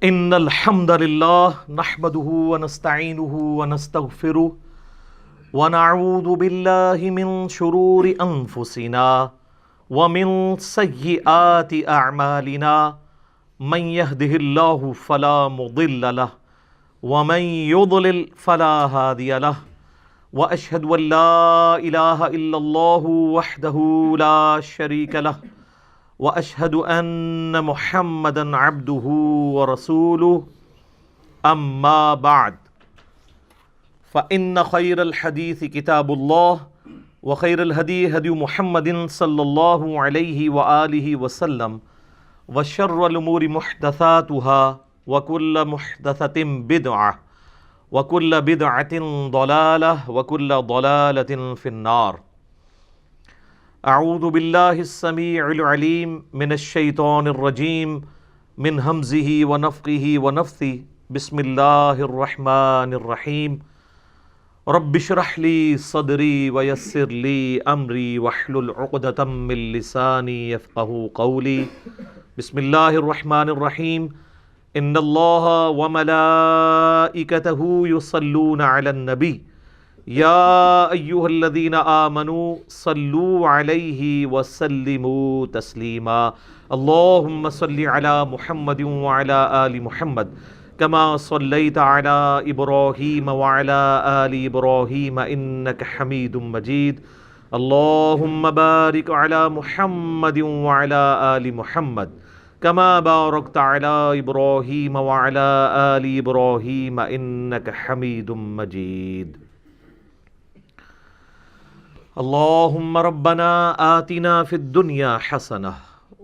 ان الحمد للہ نحمده ونستعینه ونستغفره ونعوذ باللہ من شرور انفسنا ومن سیئات اعمالنا من يهده الله فلا مضل له ومن يضلل فلا هادي له واشهد ان لا اله الا الله وحده لا شريك له واشهد ان محمدا عبده ورسوله اما بعد فان خير الحديث كتاب الله وخير الهدي هدي محمد صلى الله عليه واله وسلم وشر الامور محدثاتها وكل محدثة بدعة وكل بدعة ضلالة وكل ضلالة في النار. اعوذ باللہ السمیع العلیم من الشیطان الرجیم من ہمزہ ونفخہ ونفثہ بسم اللہ الرحمن الرحیم رب اشرح لی صدری ویسر لی امری واحلل عقدۃ من لسانی یفقہوا قولی. بسم اللہ الرحمن الرحیم ان اللہ وملائکتہ یصلون علی النبی یا ایہا الذین آمنوا صلوا علیہ وسلموا تسلیما. اللہم صل علی محمد وعلی آل محمد کما صلیت علی ابراہیم وعلی آل ابراہیم انک حمید مجید. اللہم بارک علی محمد وعلی آل محمد کما بارکت علی ابراہیم وعلی آل ابراہیم انک حمید مجید. اللہم ربنا آتنا فی الدنیا حسنہ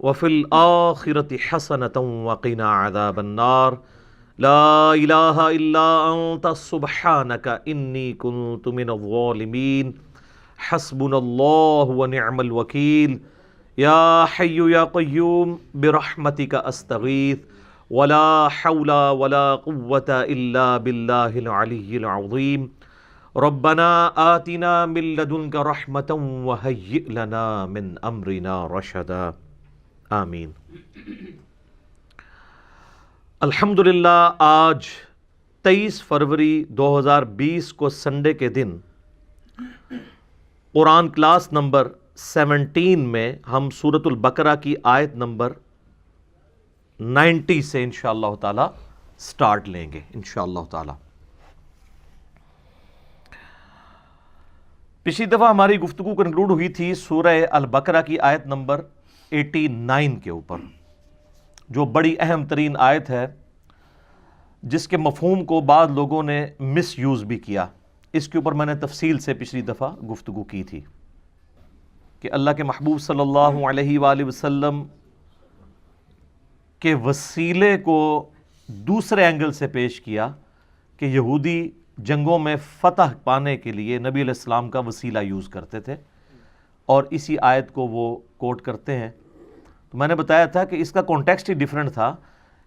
وفی الآخرۃ حسنۃ وقنا عذاب النار. لا الہ الا انت سبحانک انی کنت من الظالمین. حسبنا اللہ ونعم الوکیل. یا حی یا قیوم برحمتک استغیث ولا حول ولا قوة الا باللہ العلی العظیم. ربنا آتنا من لدنک رحمتا وہیئ لنا من امرنا رشدا. آمین. الحمدللہ آج 23 فروری 2020 کو سنڈے کے دن قرآن کلاس نمبر 17 میں ہم سورۃ البقرہ کی آیت نمبر 90 سے انشاءاللہ تعالی سٹارٹ لیں گے انشاءاللہ تعالی. پچھلی دفعہ ہماری گفتگو کنکلوڈ ہوئی تھی سورہ البقرہ کی آیت نمبر 89 کے اوپر، جو بڑی اہم ترین آیت ہے جس کے مفہوم کو بعض لوگوں نے مس یوز بھی کیا. اس کے اوپر میں نے تفصیل سے پچھلی دفعہ گفتگو کی تھی کہ اللہ کے محبوب صلی اللہ علیہ وآلہ وسلم کے وسیلے کو دوسرے اینگل سے پیش کیا کہ یہودی جنگوں میں فتح پانے کے لیے نبی علیہ السلام کا وسیلہ یوز کرتے تھے اور اسی آیت کو وہ کوٹ کرتے ہیں. تو میں نے بتایا تھا کہ اس کا کانٹیکسٹ ہی ڈیفرنٹ تھا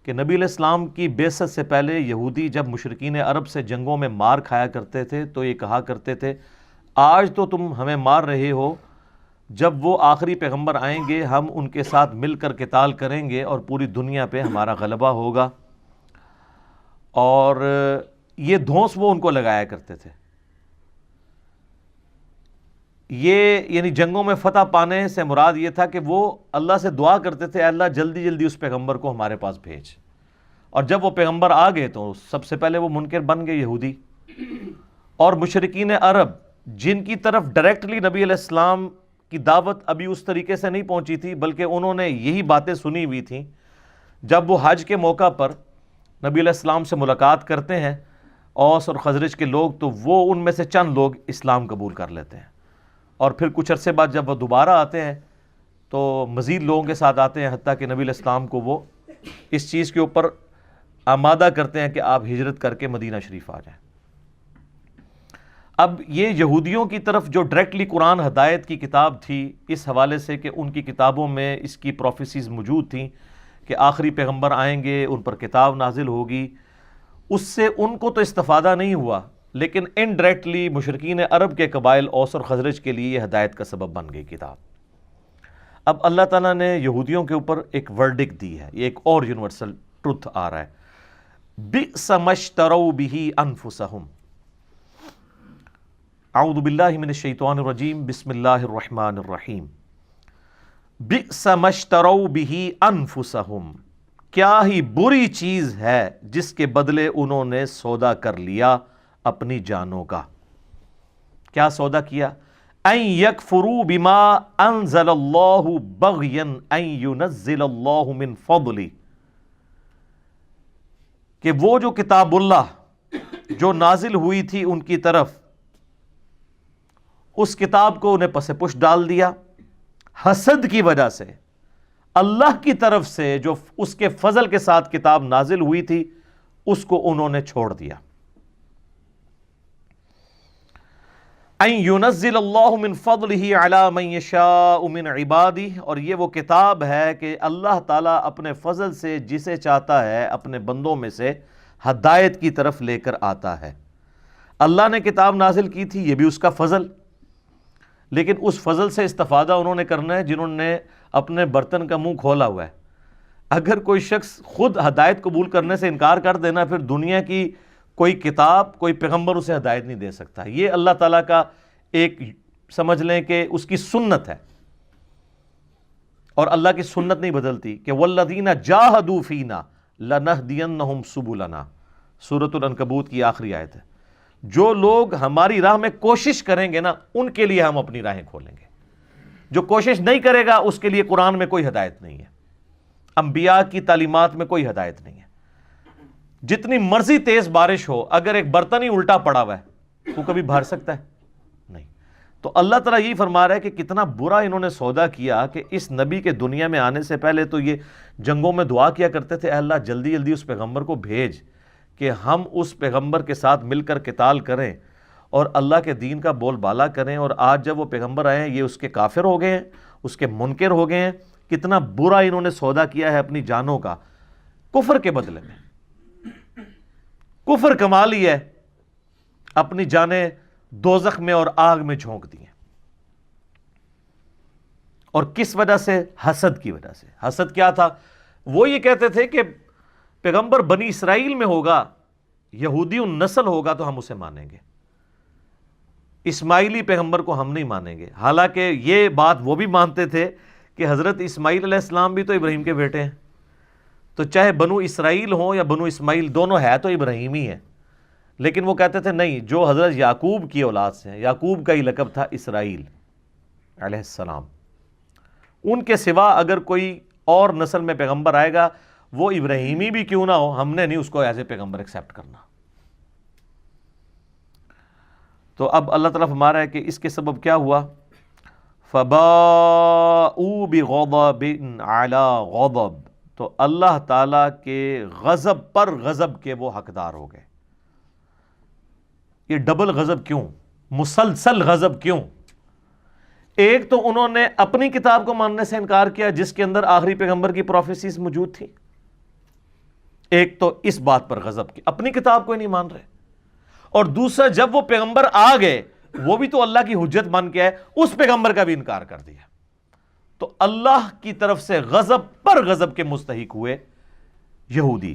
کہ نبی علیہ السلام کی بعثت سے پہلے یہودی جب مشرکین عرب سے جنگوں میں مار کھایا کرتے تھے تو یہ کہا کرتے تھے آج تو تم ہمیں مار رہے ہو، جب وہ آخری پیغمبر آئیں گے ہم ان کے ساتھ مل کر قتال کریں گے اور پوری دنیا پہ ہمارا غلبہ ہوگا. اور یہ دھونس وہ ان کو لگایا کرتے تھے. یہ یعنی جنگوں میں فتح پانے سے مراد یہ تھا کہ وہ اللہ سے دعا کرتے تھے اللہ جلدی جلدی اس پیغمبر کو ہمارے پاس بھیج. اور جب وہ پیغمبر آ گئے تو سب سے پہلے وہ منکر بن گئے یہودی. اور مشرکین عرب جن کی طرف ڈائریکٹلی نبی علیہ السلام کی دعوت ابھی اس طریقے سے نہیں پہنچی تھی بلکہ انہوں نے یہی باتیں سنی ہوئی تھیں، جب وہ حج کے موقع پر نبی علیہ السلام سے ملاقات کرتے ہیں اوس اور خزرج کے لوگ تو وہ ان میں سے چند لوگ اسلام قبول کر لیتے ہیں. اور پھر کچھ عرصے بعد جب وہ دوبارہ آتے ہیں تو مزید لوگوں کے ساتھ آتے ہیں، حتیٰ کہ نبی علیہ السلام کو وہ اس چیز کے اوپر آمادہ کرتے ہیں کہ آپ ہجرت کر کے مدینہ شریف آ جائیں. اب یہ یہودیوں کی طرف جو ڈائریکٹلی قرآن ہدایت کی کتاب تھی، اس حوالے سے کہ ان کی کتابوں میں اس کی پروفیسیز موجود تھیں کہ آخری پیغمبر آئیں گے، ان پر کتاب نازل ہوگی، اس سے ان کو تو استفادہ نہیں ہوا لیکن انڈائریکٹلی مشرکین عرب کے قبائل اوس اور خزرج کے لیے یہ ہدایت کا سبب بن گئی کتاب. اب اللہ تعالیٰ نے یہودیوں کے اوپر ایک ورڈکٹ دی ہے، یہ ایک اور یونیورسل ٹروتھ آ رہا ہے. بئس ما اشتروا به انفسهم۔ اعوذ باللہ من الشیطان الرجیم، بسم اللہ الرحمن الرحیم۔ بئس ما اشتروا به انفسهم، کیا ہی بری چیز ہے جس کے بدلے انہوں نے سودا کر لیا اپنی جانوں کا۔ کیا سودا کیا؟ ان یکفروا بما انزل اللہ بغیا ان ینزل اللہ من فضلہ، کہ وہ جو کتاب اللہ جو نازل ہوئی تھی ان کی طرف، اس کتاب کو انہیں پس پش ڈال دیا حسد کی وجہ سے۔ اللہ کی طرف سے جو اس کے فضل کے ساتھ کتاب نازل ہوئی تھی اس کو انہوں نے چھوڑ دیا۔ ان ینزل اللہ من فضلہ علی من یشاء من عبادہ، اور یہ وہ کتاب ہے کہ اللہ تعالیٰ اپنے فضل سے جسے چاہتا ہے اپنے بندوں میں سے ہدایت کی طرف لے کر آتا ہے۔ اللہ نے کتاب نازل کی تھی، یہ بھی اس کا فضل، لیکن اس فضل سے استفادہ انہوں نے کرنا ہے جنہوں نے اپنے برتن کا منہ کھولا ہوا ہے۔ اگر کوئی شخص خود ہدایت قبول کرنے سے انکار کر دینا، پھر دنیا کی کوئی کتاب، کوئی پیغمبر اسے ہدایت نہیں دے سکتا۔ یہ اللہ تعالیٰ کا ایک سمجھ لیں کہ اس کی سنت ہے، اور اللہ کی سنت نہیں بدلتی کہ والذین جاہدوا فینا لنہدینہم سبلنا، سورۃ العنکبوت کی آخری آیت ہے۔ جو لوگ ہماری راہ میں کوشش کریں گے نا، ان کے لیے ہم اپنی راہیں کھولیں گے۔ جو کوشش نہیں کرے گا اس کے لیے قرآن میں کوئی ہدایت نہیں ہے، انبیاء کی تعلیمات میں کوئی ہدایت نہیں ہے۔ جتنی مرضی تیز بارش ہو، اگر ایک برتن ہی الٹا پڑا ہوا ہے تو کبھی بھر سکتا ہے؟ نہیں۔ تو اللہ تعالیٰ یہی فرما رہا ہے کہ کتنا برا انہوں نے سودا کیا کہ اس نبی کے دنیا میں آنے سے پہلے تو یہ جنگوں میں دعا کیا کرتے تھے، اے اللہ جلدی جلدی اس پیغمبر کو بھیج کہ ہم اس پیغمبر کے ساتھ مل کر قتال کریں اور اللہ کے دین کا بول بالا کریں۔ اور آج جب وہ پیغمبر آئے ہیں، یہ اس کے کافر ہو گئے ہیں، اس کے منکر ہو گئے ہیں۔ کتنا برا انہوں نے سودا کیا ہے اپنی جانوں کا، کفر کے بدلے میں کفر کما لی ہے، اپنی جانیں دوزخ میں اور آگ میں جھونک دی ہیں۔ اور کس وجہ سے؟ حسد کی وجہ سے۔ حسد کیا تھا؟ وہ یہ کہتے تھے کہ پیغمبر بنی اسرائیل میں ہوگا، یہودی النسل ہوگا تو ہم اسے مانیں گے، اسماعیلی پیغمبر کو ہم نہیں مانیں گے۔ حالانکہ یہ بات وہ بھی مانتے تھے کہ حضرت اسماعیل علیہ السلام بھی تو ابراہیم کے بیٹے ہیں، تو چاہے بنو اسرائیل ہوں یا بنو اسماعیل، دونوں ہے تو ابراہیم ہی ہے۔ لیکن وہ کہتے تھے نہیں، جو حضرت یعقوب کی اولاد سے ہیں، یعقوب کا ہی لقب تھا اسرائیل علیہ السلام، ان کے سوا اگر کوئی اور نسل میں پیغمبر آئے گا، وہ ابراہیمی بھی کیوں نہ ہو، ہم نے نہیں اس کو ایز اے پیغمبر ایکسیپٹ کرنا۔ تو اب اللہ تعالیٰ فرما رہا ہے کہ اس کے سبب کیا ہوا؟ فَبَاءُوا بِغَضَبٍ عَلَىٰ غَضَبٍ، تو اللہ تعالیٰ کے غضب پر غضب کے وہ حقدار ہو گئے۔ یہ ڈبل غضب کیوں؟ مسلسل غضب کیوں؟ ایک تو انہوں نے اپنی کتاب کو ماننے سے انکار کیا جس کے اندر آخری پیغمبر کی پروفیسیز موجود تھی، ایک تو اس بات پر غضب کی اپنی کتاب کو ہی نہیں مان رہے، اور دوسرا جب وہ پیغمبر آ گئے وہ بھی تو اللہ کی حجت بن کے ہے، اس پیغمبر کا بھی انکار کر دیا۔ تو اللہ کی طرف سے غضب پر غضب کے مستحق ہوئے یہودی۔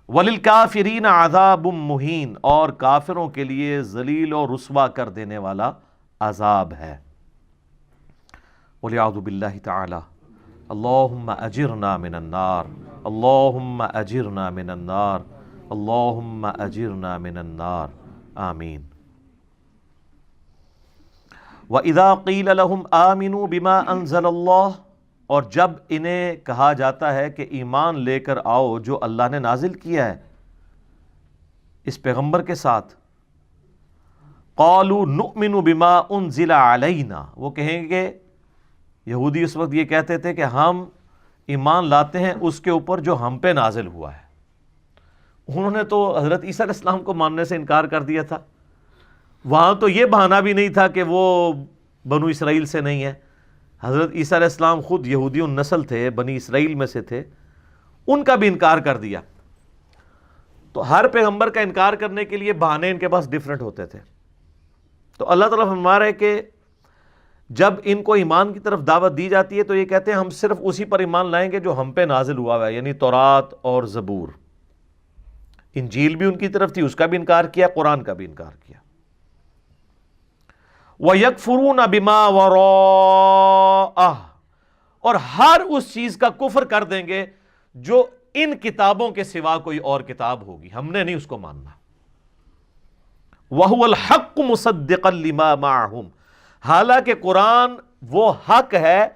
وَلِلْكَافِرِينَ عَذَابٌ مُّهِينٌ، اور کافروں کے لیے ذلیل اور رسوا کر دینے والا عذاب ہے۔ وَلِعَوْذُ بِاللَّهِ تَعَالَى اللہم اجرنا من النار، اللہم اجرنا من النار، اللہم اجرنا من النار، آمین۔ وَإِذَا قِيلَ لَهُمْ آمِنُوا بِمَا أَنزَلَ اللَّهُ، اور جب انہیں کہا جاتا ہے کہ ایمان لے کر آؤ جو اللہ نے نازل کیا ہے اس پیغمبر کے ساتھ، قَالُوا نُؤْمِنُ بِمَا أُنزِلَ عَلَيْنَا، وہ کہیں گے، یہودی اس وقت یہ کہتے تھے کہ ہم ایمان لاتے ہیں اس کے اوپر جو ہم پہ نازل ہوا ہے۔ انہوں نے تو حضرت عیسیٰ علیہ السلام کو ماننے سے انکار کر دیا تھا، وہاں تو یہ بہانہ بھی نہیں تھا کہ وہ بنو اسرائیل سے نہیں ہے، حضرت عیسیٰ علیہ السلام خود یہودی النسل تھے، بنی اسرائیل میں سے تھے، ان کا بھی انکار کر دیا۔ تو ہر پیغمبر کا انکار کرنے کے لیے بہانے ان کے پاس ڈیفرنٹ ہوتے تھے۔ تو اللہ تعالیٰ فرما رہا ہے کہ جب ان کو ایمان کی طرف دعوت دی جاتی ہے تو یہ کہتے ہیں ہم صرف اسی پر ایمان لائیں گے جو ہم پہ نازل ہوا ہے، یعنی تورات اور زبور۔ انجیل بھی ان کی طرف تھی، اس کا بھی انکار کیا، قرآن کا بھی انکار کیا۔ وَيَكْفُرُونَ بِمَا وَرَاءَهُ، اور ہر اس چیز کا کفر کر دیں گے جو ان کتابوں کے سوا کوئی اور کتاب ہوگی، ہم نے نہیں اس کو ماننا۔ وَهُوَ الْحَقُّ مُصَدِّقًا لِمَا مَعَهُمْ، حالانکہ قرآن وہ حق ہے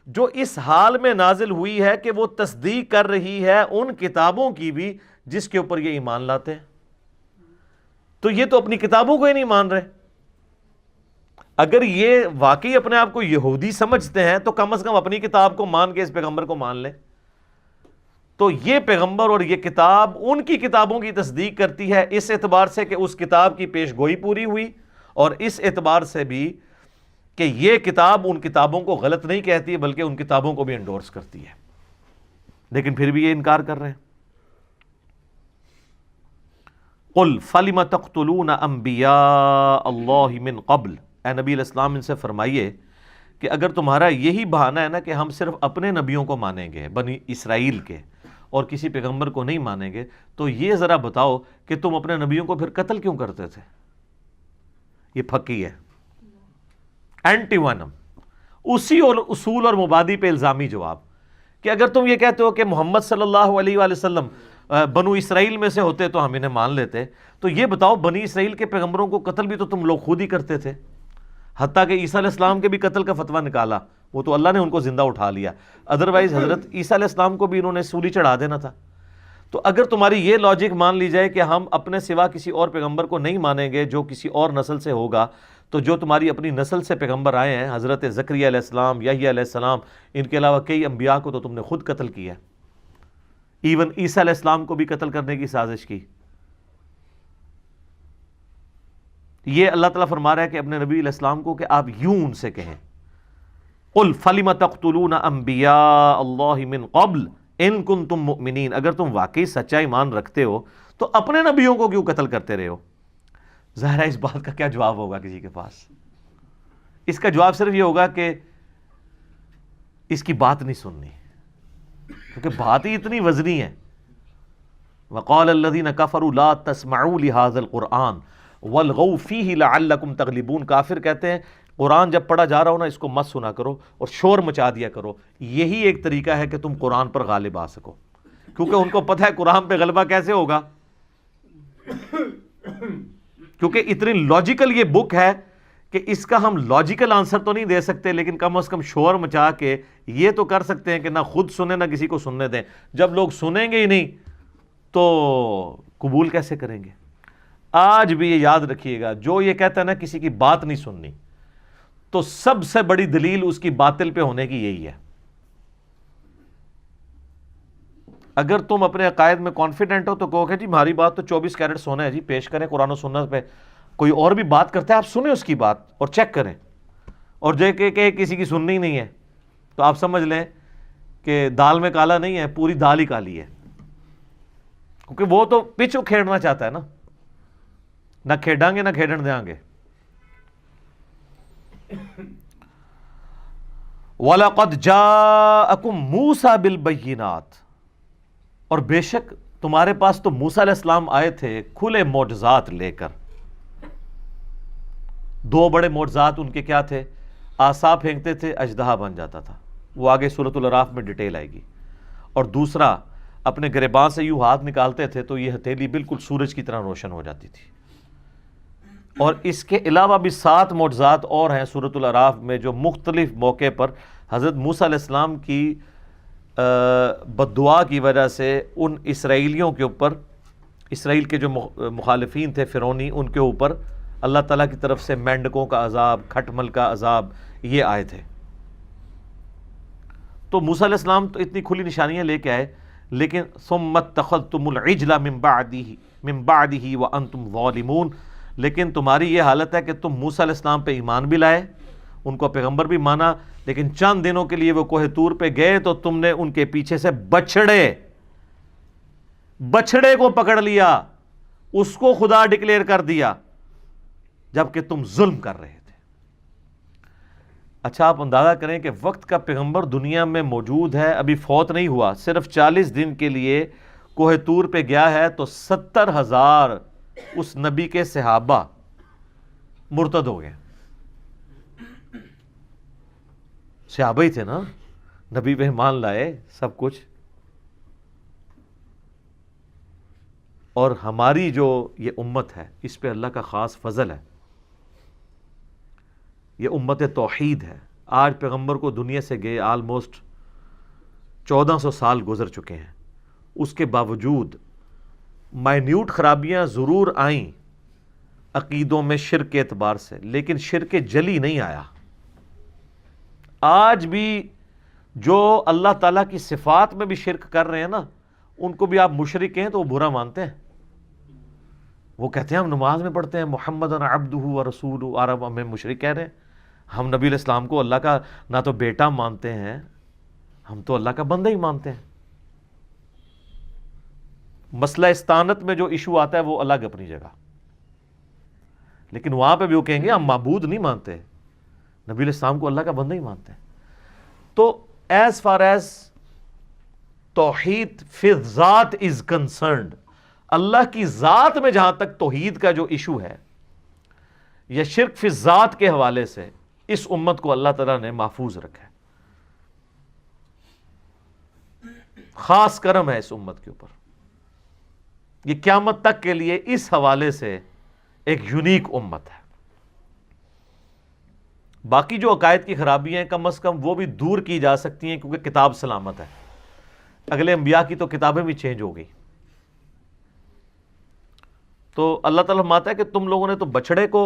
جو اس حال میں نازل ہوئی ہے کہ وہ تصدیق کر رہی ہے ان کتابوں کی بھی جس کے اوپر یہ ایمان لاتے ہیں۔ تو یہ تو اپنی کتابوں کو ہی نہیں مان رہے۔ اگر یہ واقعی اپنے آپ کو یہودی سمجھتے ہیں تو کم از کم اپنی کتاب کو مان کے اس پیغمبر کو مان لیں۔ تو یہ پیغمبر اور یہ کتاب ان کی کتابوں کی تصدیق کرتی ہے، اس اعتبار سے کہ اس کتاب کی پیش گوئی پوری ہوئی، اور اس اعتبار سے بھی کہ یہ کتاب ان کتابوں کو غلط نہیں کہتی بلکہ ان کتابوں کو بھی انڈورس کرتی ہے، لیکن پھر بھی یہ انکار کر رہے ہیں۔ قُلْ فَلِمَ تَقْتُلُونَ أَنْبِيَاءَ اللَّهِ مِنْ قَبْلِ، اے نبی علیہ السلام ان سے فرمائیے کہ اگر تمہارا یہی بہانہ ہے نا کہ ہم صرف اپنے نبیوں کو مانیں گے بنی اسرائیل کے اور کسی پیغمبر کو نہیں مانیں گے، تو یہ ذرا بتاؤ کہ تم اپنے نبیوں کو پھر قتل کیوں کرتے تھے؟ یہ پھکی ہے، اینٹی وینم، اسی اور اصول اور مبادی پہ الزامی جواب کہ اگر تم یہ کہتے ہو کہ محمد صلی اللہ علیہ وآلہ وسلم بنو اسرائیل میں سے ہوتے تو ہم انہیں مان لیتے، تو یہ بتاؤ بنی اسرائیل کے پیغمبروں کو قتل بھی تو تم لوگ خود ہی کرتے تھے، حتیٰ کہ عیسیٰ علیہ السلام کے بھی قتل کا فتویٰ نکالا، وہ تو اللہ نے ان کو زندہ اٹھا لیا، ادروائز حضرت عیسیٰ علیہ السلام کو بھی انہوں نے سولی چڑھا دینا تھا۔ تو اگر تمہاری یہ لاجک مان لی جائے کہ ہم اپنے سوا کسی اور پیغمبر کو نہیں مانیں گے جو کسی اور نسل سے ہوگا، تو جو تمہاری اپنی نسل سے پیغمبر آئے ہیں، حضرت زکریا علیہ السلام، یحییٰ علیہ السلام، ان کے علاوہ کئی انبیاء کو تو تم نے خود قتل کیا، ایون عیسیٰ علیہ السلام کو بھی قتل کرنے کی سازش کی۔ یہ اللہ تعالیٰ فرما رہا ہے کہ اپنے نبی علیہ السلام کو کہ آپ یوں ان سے کہیں، قُلْ فَلِمَ تَقْتُلُونَ أَنْبِيَاءَ اللَّهِ مِنْ قَبْلِ إِن كُنْتُم مُؤْمِنِينَ، اگر تم واقعی سچا ایمان رکھتے ہو تو اپنے نبیوں کو کیوں قتل کرتے رہے ہو؟ ظاہر ہے اس بات کا کیا جواب ہوگا کسی کے پاس؟ اس کا جواب صرف یہ ہوگا کہ اس کی بات نہیں سننی، کیونکہ بات ہی اتنی وزنی ہے۔ وَقَالَ الَّذِينَ كَفَرُوا لَا تَسْمَعُوا لِهَذَا الْقُرْآنِ وَالْغَوْا فِيهِ لَعَلَّكُمْ تَغْلِبُونَ، کافر کہتے ہیں قرآن جب پڑھا جا رہا ہو نا اس کو مت سنا کرو اور شور مچا دیا کرو، یہی ایک طریقہ ہے کہ تم قرآن پر غالب آ سکو، کیونکہ ان کو پتہ ہے قرآن پہ غلبہ کیسے ہوگا، کیونکہ اتنی لاجیکل یہ بک ہے کہ اس کا ہم لاجیکل آنسر تو نہیں دے سکتے، لیکن کم از کم شور مچا کے یہ تو کر سکتے ہیں کہ نہ خود سنیں نہ کسی کو سننے دیں۔ جب لوگ سنیں گے ہی نہیں تو قبول کیسے کریں گے؟ آج بھی یہ یاد رکھیے گا، جو یہ کہتا ہے نا کسی کی بات نہیں سننی، تو سب سے بڑی دلیل اس کی باطل پہ ہونے کی یہی ہے۔ اگر تم اپنے عقائد میں کانفیڈنٹ ہو تو کہو کہ جی ہماری بات تو 24 کیرٹ سونا ہے جی، پیش کریں قرآن و سنت پہ، کوئی اور بھی بات کرتا ہے آپ سنیں اس کی بات اور چیک کریں، اور جو کہ کسی کی سننی نہیں ہے تو آپ سمجھ لیں کہ دال میں کالا نہیں ہے، پوری دال ہی کالی ہے، کیونکہ وہ تو پچ کھیڑنا چاہتا ہے نا، نہ کھیڑیں گے نہ کھیڑن دیں گے۔ وَلَقَدْ جَاءَكُمْ مُوسَى بِالْبَيِّنَاتِ، اور بے شک تمہارے پاس تو موسیٰ علیہ السلام آئے تھے کھلے معجزات لے کر۔ دو بڑے معجزات ان کے کیا تھے؟ عصا پھینکتے تھے اژدہا بن جاتا تھا، وہ آگے سورۃ الاعراف میں ڈیٹیل آئے گی، اور دوسرا اپنے گریباں سے یوں ہاتھ نکالتے تھے تو یہ ہتھیلی بالکل سورج کی طرح روشن ہو جاتی تھی۔ اور اس کے علاوہ بھی 7 معجزات اور ہیں سورۃ الاعراف میں جو مختلف موقع پر حضرت موسیٰ علیہ السلام کی بد دعا کی وجہ سے ان اسرائیلیوں کے اوپر، اسرائیل کے جو مخالفین تھے فرعونی، ان کے اوپر اللہ تعالیٰ کی طرف سے مینڈکوں کا عذاب، کھٹمل کا عذاب یہ آئے تھے۔ تو موسیٰ علیہ السلام تو اتنی کھلی نشانیاں لے کے آئے، لیکن ثم اتخذتم العجل من بعدہ وانتم ظالمون، لیکن تمہاری یہ حالت ہے کہ تم موسیٰ علیہ السلام پہ ایمان بھی لائے، ان کو پیغمبر بھی مانا، لیکن چند دنوں کے لیے وہ کوہ طور پہ گئے تو تم نے ان کے پیچھے سے بچڑے کو پکڑ لیا، اس کو خدا ڈکلیئر کر دیا، جبکہ تم ظلم کر رہے تھے۔ اچھا آپ اندازہ کریں کہ وقت کا پیغمبر دنیا میں موجود ہے، ابھی فوت نہیں ہوا، صرف 40 دن کے لیے کوہ طور پہ گیا ہے، تو 70,000 اس نبی کے صحابہ مرتد ہو گئے. صحابہ ہی تھے نا، نبی پہ ایمان لائے سب کچھ. اور ہماری جو یہ امت ہے اس پہ اللہ کا خاص فضل ہے، یہ امت توحید ہے. آج پیغمبر کو دنیا سے گئے آلموسٹ 1400 سال گزر چکے ہیں، اس کے باوجود مائنیوٹ خرابیاں ضرور آئیں عقیدوں میں شرک کے اعتبار سے، لیکن شرک جلی نہیں آیا. آج بھی جو اللہ تعالیٰ کی صفات میں بھی شرک کر رہے ہیں نا، ان کو بھی آپ مشرک کہیں تو وہ برا مانتے ہیں. وہ کہتے ہیں ہم نماز میں پڑھتے ہیں محمد عبدہ و رسولہ، اور اب ہمیں مشرک کہہ رہے ہیں. ہم نبی علیہ السلام کو اللہ کا نہ تو بیٹا مانتے ہیں، ہم تو اللہ کا بندہ ہی مانتے ہیں. مسئلہ استانت میں جو ایشو آتا ہے وہ الگ اپنی جگہ، لیکن وہاں پہ بھی وہ کہیں گے ہم معبود نہیں مانتے، نبی علیہ السلام کو اللہ کا بندہ ہی مانتے ہیں. تو ایز فار ایز توحید فی ذات از کنسرنڈ، اللہ کی ذات میں جہاں تک توحید کا جو ایشو ہے یا شرک فی ذات کے حوالے سے، اس امت کو اللہ تعالیٰ نے محفوظ رکھا ہے. خاص کرم ہے اس امت کے اوپر. یہ قیامت تک کے لیے اس حوالے سے ایک یونیک امت ہے. باقی جو عقائد کی خرابیاں ہیں کم از کم وہ بھی دور کی جا سکتی ہیں، کیونکہ کتاب سلامت ہے. اگلے انبیاء کی تو کتابیں بھی چینج ہو گئی. تو اللہ تعالیٰ فرماتا ہے کہ تم لوگوں نے تو بچڑے کو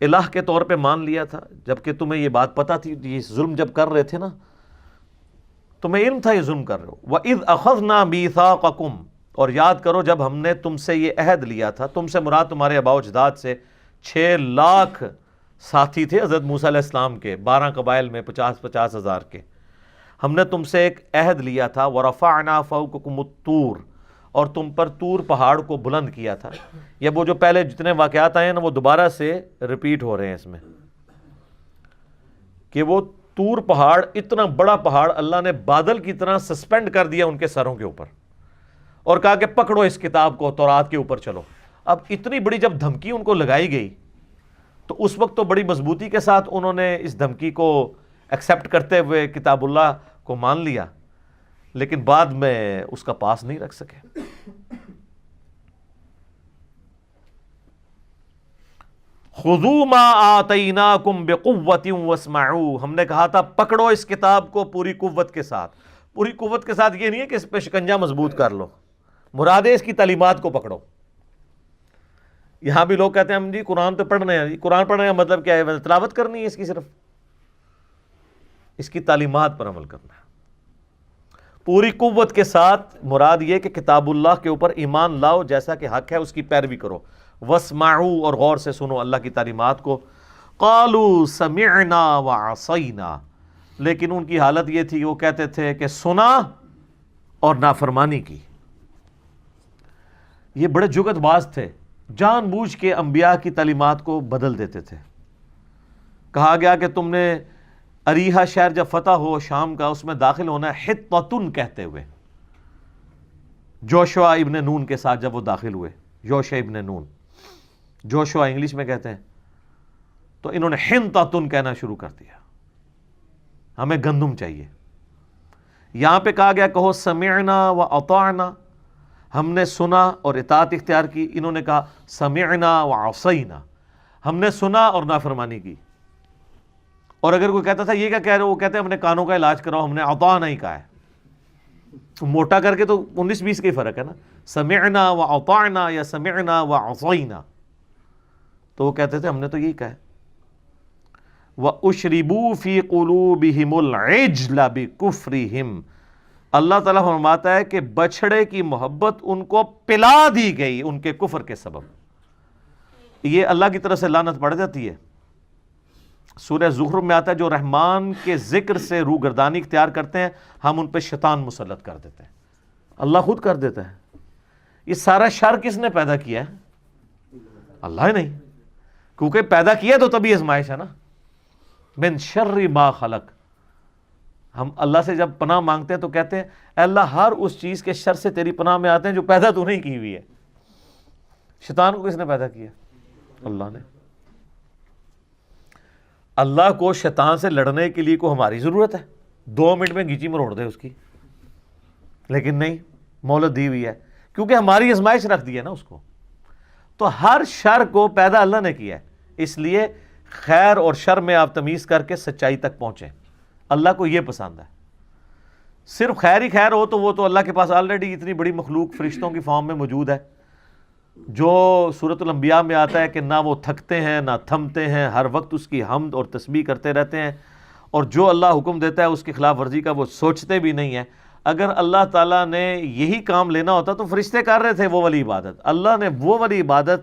الہ کے طور پہ مان لیا تھا، جبکہ تمہیں یہ بات پتہ تھی. یہ ظلم جب کر رہے تھے نا، تمہیں علم تھا یہ ظلم کر رہے ہو. وَإِذْ أَخَذْنَا مِيثَاقَكُمْ، اور یاد کرو جب ہم نے تم سے یہ عہد لیا تھا. تم سے مراد تمہارے آباء و اجداد سے 6 لاکھ ساتھی تھے حضرت موسیٰ علیہ السلام کے، 12 قبائل میں 50 ہزار کے. ہم نے تم سے ایک عہد لیا تھا. وَرَفَعْنَا فَوْقَكُمُ الطُّورَ، اور تم پر طور پہاڑ کو بلند کیا تھا. یہ وہ جو پہلے جتنے واقعات آئے ہیں نا وہ دوبارہ سے ریپیٹ ہو رہے ہیں اس میں، کہ وہ طور پہاڑ، اتنا بڑا پہاڑ اللہ نے بادل کی طرح سسپینڈ کر دیا ان کے سروں کے اوپر، اور کہا کہ پکڑو اس کتاب کو، تورات کے اوپر چلو. اب اتنی بڑی جب دھمکی ان کو لگائی گئی تو اس وقت تو بڑی مضبوطی کے ساتھ انہوں نے اس دھمکی کو ایکسیپٹ کرتے ہوئے کتاب اللہ کو مان لیا، لیکن بعد میں اس کا پاس نہیں رکھ سکے. خذوا ما آتیناکم بقوۃ واسمعوا، ہم نے کہا تھا پکڑو اس کتاب کو پوری قوت کے ساتھ. پوری قوت کے ساتھ یہ نہیں ہے کہ اس پہ شکنجہ مضبوط کر لو، مراد ہے اس کی تعلیمات کو پکڑو. یہاں بھی لوگ کہتے ہیں ہم جی قرآن تو پڑھ رہے ہیں. قرآن پڑھنے کا مطلب کیا ہے؟ تلاوت کرنی ہے اس کی، صرف اس کی تعلیمات پر عمل کرنا ہے پوری قوت کے ساتھ. مراد یہ کہ کتاب اللہ کے اوپر ایمان لاؤ، جیسا کہ حق ہے اس کی پیروی کرو. واسمعوا، اور غور سے سنو اللہ کی تعلیمات کو. قالوا سمعنا وعصینا، لیکن ان کی حالت یہ تھی وہ کہتے تھے کہ سنا اور نافرمانی کی. یہ بڑے جگت باز تھے، جان بوجھ کے انبیاء کی تعلیمات کو بدل دیتے تھے. کہا گیا کہ تم نے اریحا شہر جب فتح ہو شام کا، اس میں داخل ہونا ہے حطۃ کہتے ہوئے. جوشوا ابن نون کے ساتھ جب وہ داخل ہوئے، یوشع ابن نون، جوشوا انگلش میں کہتے ہیں، تو انہوں نے حنطۃ کہنا شروع کر دیا، ہمیں گندم چاہیے. یہاں پہ کہا گیا کہو سمعنا واطعنا، ہم نے سنا اور اطاعت اختیار کی. انہوں نے کہا سمعنا وعصینا، ہم نے سنا اور نافرمانی کی. اور اگر کوئی کہتا تھا یہ کیا کہہ رہے ہو، وہ کہتے ہیں ہم نے کانوں کا علاج کراؤ، ہم نے اطعنا ہی کہا ہے. موٹا کر کے تو 19-20 کا ہی فرق ہے نا، سمعنا واطعنا یا سمعنا وعصینا. تو وہ کہتے تھے ہم نے تو یہی کہا ہے. وَأُشْرِبُوا فِي قُلُوبِهِمُ الْعِجْلَ بِكُفْرِهِمْ، اللہ تعالیٰ فرماتا ہے کہ بچڑے کی محبت ان کو پلا دی گئی ان کے کفر کے سبب. یہ اللہ کی طرف سے لعنت پڑ جاتی ہے. سورہ زخرف میں آتا ہے جو رحمان کے ذکر سے روگردانی اختیار کرتے ہیں ہم ان پہ شیطان مسلط کر دیتے ہیں. اللہ خود کر دیتا ہے. یہ سارا شر کس نے پیدا کیا ہے؟ اللہ ہی نہیں، کیونکہ پیدا کیا تو تبھی آزمائش ہے نا. من شر ما خلق. ہم اللہ سے جب پناہ مانگتے ہیں تو کہتے ہیں اے اللہ ہر اس چیز کے شر سے تیری پناہ میں آتے ہیں جو پیدا تو نہیں کی ہوئی ہے. شیطان کو کس نے پیدا کیا؟ اللہ نے. اللہ کو شیطان سے لڑنے کے لیے کو ہماری ضرورت ہے؟ 2 منٹ میں گیچی مروڑ دے اس کی. لیکن نہیں، مہلت دی ہوئی ہے کیونکہ ہماری آزمائش رکھ دی ہے نا اس کو. تو ہر شر کو پیدا اللہ نے کیا ہے، اس لیے خیر اور شر میں آپ تمیز کر کے سچائی تک پہنچیں. اللہ کو یہ پسند ہے. صرف خیر ہی خیر ہو تو وہ تو اللہ کے پاس آلریڈی اتنی بڑی مخلوق فرشتوں کی فارم میں موجود ہے، جو سورۃ الانبیاء میں آتا ہے کہ نہ وہ تھکتے ہیں نہ تھمتے ہیں، ہر وقت اس کی حمد اور تسبیح کرتے رہتے ہیں، اور جو اللہ حکم دیتا ہے اس کی خلاف ورزی کا وہ سوچتے بھی نہیں ہیں. اگر اللہ تعالیٰ نے یہی کام لینا ہوتا تو فرشتے کر رہے تھے وہ والی عبادت. اللہ نے وہ والی عبادت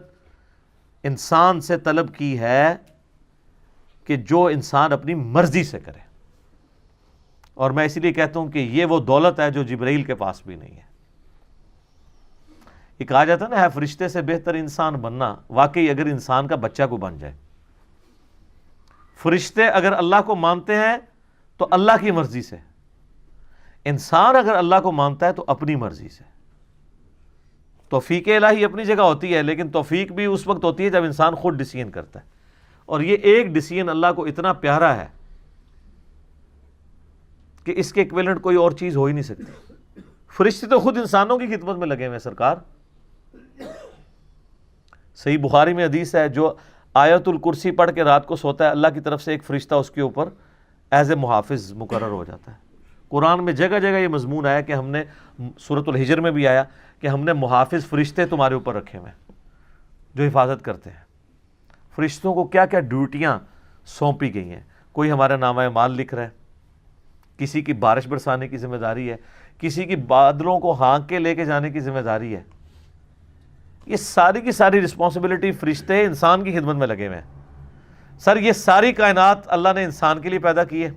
انسان سے طلب کی ہے کہ جو انسان اپنی مرضی سے کرے. اور میں اسی لیے کہتا ہوں کہ یہ وہ دولت ہے جو جبرائیل کے پاس بھی نہیں ہے. یہ کہا جاتا ہے نا ہے فرشتے سے بہتر انسان بننا. واقعی اگر انسان کا بچہ کو بن جائے. فرشتے اگر اللہ کو مانتے ہیں تو اللہ کی مرضی سے، انسان اگر اللہ کو مانتا ہے تو اپنی مرضی سے. توفیق الہی اپنی جگہ ہوتی ہے، لیکن توفیق بھی اس وقت ہوتی ہے جب انسان خود ڈیسیژن کرتا ہے. اور یہ ایک ڈیسیژن اللہ کو اتنا پیارا ہے کہ اس کے ایکویلنٹ کوئی اور چیز ہو ہی نہیں سکتی. فرشتے تو خود انسانوں کی خدمت میں لگے ہوئے ہیں سرکار. صحیح بخاری میں حدیث ہے، جو آیت الکرسی پڑھ کے رات کو سوتا ہے اللہ کی طرف سے ایک فرشتہ اس کے اوپر ایز اے محافظ مقرر ہو جاتا ہے. قرآن میں جگہ جگہ یہ مضمون آیا کہ ہم نے، سورۃ الحجر میں بھی آیا کہ ہم نے محافظ فرشتے تمہارے اوپر رکھے ہوئے ہیں جو حفاظت کرتے ہیں. فرشتوں کو کیا کیا ڈیوٹیاں سونپی گئی ہیں. کوئی ہمارا نامہ اعمال لکھ رہا ہے، کسی کی بارش برسانے کی ذمہ داری ہے، کسی کی بادلوں کو ہانک کے لے کے جانے کی ذمہ داری ہے. یہ ساری کی ساری رسپانسبلٹی فرشتے انسان کی خدمت میں لگے ہوئے ہیں. سر یہ ساری کائنات اللہ نے انسان کے لیے پیدا کی ہے،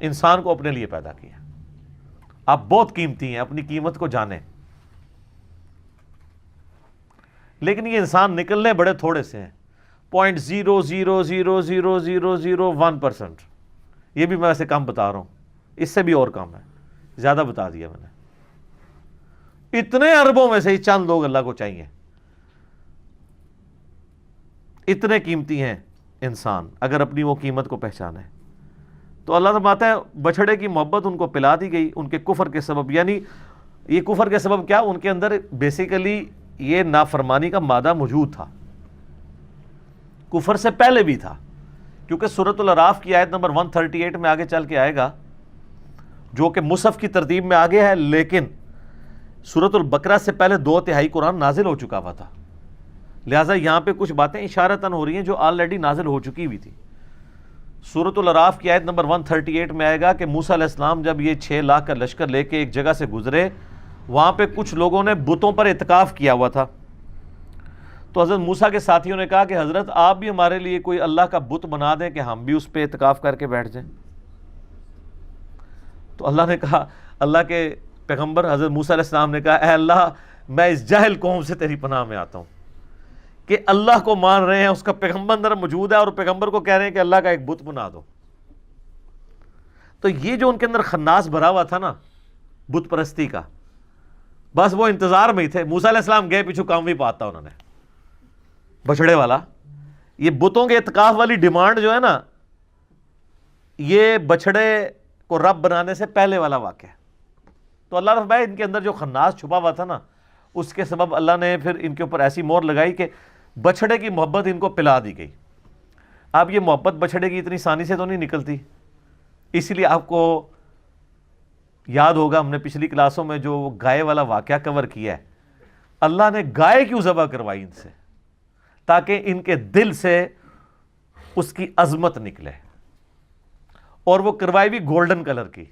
انسان کو اپنے لیے پیدا کیا. آپ بہت قیمتی ہیں، اپنی قیمت کو جانیں. لیکن یہ انسان نکلنے بڑے تھوڑے سے ہیں، 0.0000001%. یہ بھی میں ویسے کم بتا رہا ہوں، اس سے بھی اور کم ہے، زیادہ بتا دیا میں نے. اتنے اربوں میں سے ہی چند لوگ اللہ کو چاہیے. اتنے قیمتی ہیں انسان اگر اپنی وہ قیمت کو پہچانے. تو اللہ فرماتا ہے بچھڑے کی محبت ان کو پلا دی گئی ان کے کفر کے سبب. یعنی یہ کفر کے سبب کیا؟ ان کے اندر بیسیکلی یہ نافرمانی کا مادہ موجود تھا، کفر سے پہلے بھی تھا. کیونکہ سورۃ الاعراف کی آیت نمبر 138 میں آگے چل کے آئے گا، جو کہ مصحف کی ترتیب میں آگے ہے، لیکن سورۃ البقرہ سے پہلے 2/3 قرآن نازل ہو چکا ہوا تھا. لہٰذا یہاں پہ کچھ باتیں اشارتاً ہو رہی ہیں جو آلریڈی نازل ہو چکی ہوئی تھی. سورۃ الاعراف کی آیت نمبر 138 میں آئے گا کہ موسیٰ علیہ السلام جب یہ 6 لاکھ کا لشکر لے کے ایک جگہ سے گزرے، وہاں پہ کچھ لوگوں نے بتوں پر اعتکاف کیا ہوا تھا. تو حضرت موسیٰ کے ساتھیوں نے کہا کہ حضرت آپ بھی ہمارے لیے کوئی اللہ کا بت بنا دیں کہ ہم بھی اس پہ اعتکاف کر کے بیٹھ جائیں. تو اللہ نے کہا، اللہ کے پیغمبر حضرت موسیٰ علیہ السلام نے کہا اے اللہ میں اس جاہل قوم سے تیری پناہ میں آتا ہوں کہ اللہ کو مان رہے ہیں، اس کا پیغمبر اندر موجود ہے اور پیغمبر کو کہہ رہے ہیں کہ اللہ کا ایک بت بنا دو. تو یہ جو ان کے اندر خناس بھرا ہوا تھا نا بت پرستی کا، بس وہ انتظار میں ہی تھے. موسیٰ علیہ السلام گئے پیچھو کام بھی پاتا انہوں نے بچڑے والا. یہ بتوں کے اعتکاف والی ڈیمانڈ جو ہے نا، یہ بچڑے کو رب بنانے سے پہلے والا واقعہ ہے. تو اللہ رب ان کے اندر جو خناس چھپا ہوا تھا نا، اس کے سبب اللہ نے پھر ان کے اوپر ایسی مور لگائی کہ بچڑے کی محبت ان کو پلا دی گئی. اب یہ محبت بچڑے کی اتنی آسانی سے تو نہیں نکلتی. اسی لیے آپ کو یاد ہوگا ہم نے پچھلی کلاسوں میں جو گائے والا واقعہ کور کیا ہے، اللہ نے گائے کیوں ذبح کروائی ان سے؟ تاکہ ان کے دل سے اس کی عظمت نکلے. اور وہ کروائی بھی گولڈن کلر کی،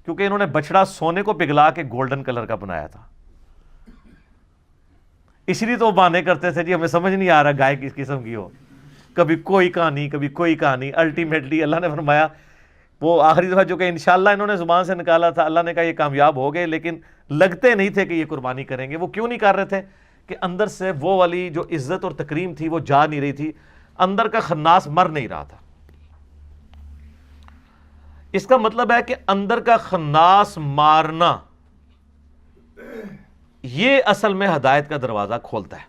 کیونکہ انہوں نے بچڑا سونے کو پگھلا کے گولڈن کلر کا بنایا تھا. اس لیے تو وہ بہانے کرتے تھے جی ہمیں سمجھ نہیں آ رہا گائے کس قسم کی ہو، کبھی کوئی کہانی کبھی کوئی کہانی. الٹیمیٹلی اللہ نے فرمایا وہ آخری دفعہ جو کہ انشاءاللہ انہوں نے زبان سے نکالا تھا، اللہ نے کہا یہ کامیاب ہو گئے، لیکن لگتے نہیں تھے کہ یہ قربانی کریں گے. وہ کیوں نہیں کر رہے تھے؟ کہ اندر سے وہ والی جو عزت اور تکریم تھی وہ جا نہیں رہی تھی، اندر کا خناس مر نہیں رہا تھا. اس کا مطلب ہے کہ اندر کا خناس مارنا یہ اصل میں ہدایت کا دروازہ کھولتا ہے.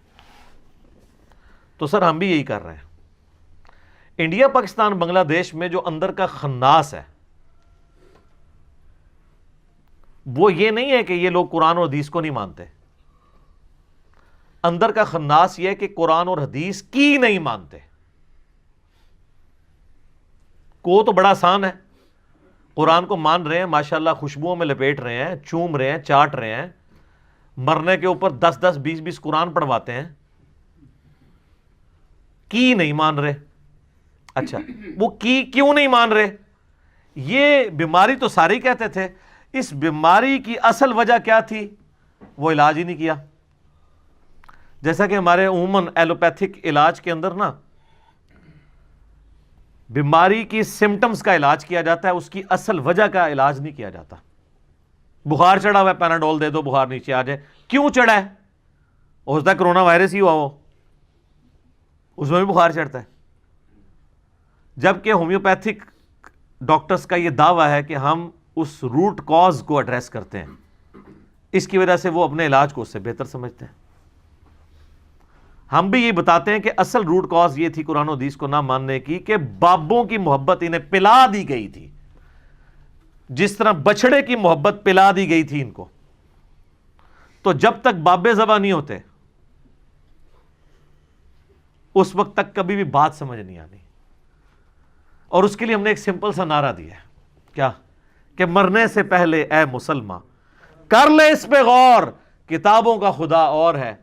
تو سر ہم بھی یہی کر رہے ہیں. انڈیا پاکستان بنگلہ دیش میں جو اندر کا خناس ہے وہ یہ نہیں ہے کہ یہ لوگ قرآن اور حدیث کو نہیں مانتے. اندر کا خناس یہ ہے کہ قرآن اور حدیث کی نہیں مانتے. کو تو بڑا آسان ہے, قرآن کو مان رہے ہیں, ماشاءاللہ خوشبوؤں میں لپیٹ رہے ہیں, چوم رہے ہیں, چاٹ رہے ہیں, مرنے کے اوپر 10 20 قرآن پڑھواتے ہیں, کی نہیں مان رہے. اچھا وہ کی کیوں نہیں مان رہے؟ یہ بیماری تو سارے کہتے تھے, اس بیماری کی اصل وجہ کیا تھی؟ وہ علاج ہی نہیں کیا. جیسا کہ ہمارے عموماً ایلوپیتھک علاج کے اندر نا بیماری کی سمٹمز کا علاج کیا جاتا ہے, اس کی اصل وجہ کا علاج نہیں کیا جاتا. بخار چڑھا ہوا ہے, پیناڈول دے دو بخار نیچے آ جائے. کیوں چڑھا ہے؟ ہو سکتا ہے کرونا وائرس ہی ہوا ہو, اس میں بھی بخار چڑھتا ہے. جبکہ ہومیوپیتھک ڈاکٹرز کا یہ دعویٰ ہے کہ ہم اس روٹ کاز کو ایڈریس کرتے ہیں, اس کی وجہ سے وہ اپنے علاج کو اس سے بہتر سمجھتے ہیں. ہم بھی یہ بتاتے ہیں کہ اصل روٹ کاز یہ تھی قرآن و حدیث کو نہ ماننے کی کہ بابوں کی محبت انہیں پلا دی گئی تھی, جس طرح بچڑے کی محبت پلا دی گئی تھی ان کو. تو جب تک بابے ذبح نہیں ہوتے اس وقت تک کبھی بھی بات سمجھ نہیں آنی. اور اس کے لیے ہم نے ایک سمپل سا نعرہ دیا ہے, کیا کہ مرنے سے پہلے اے مسلمان کر لے اس پہ غور, کتابوں کا خدا اور ہے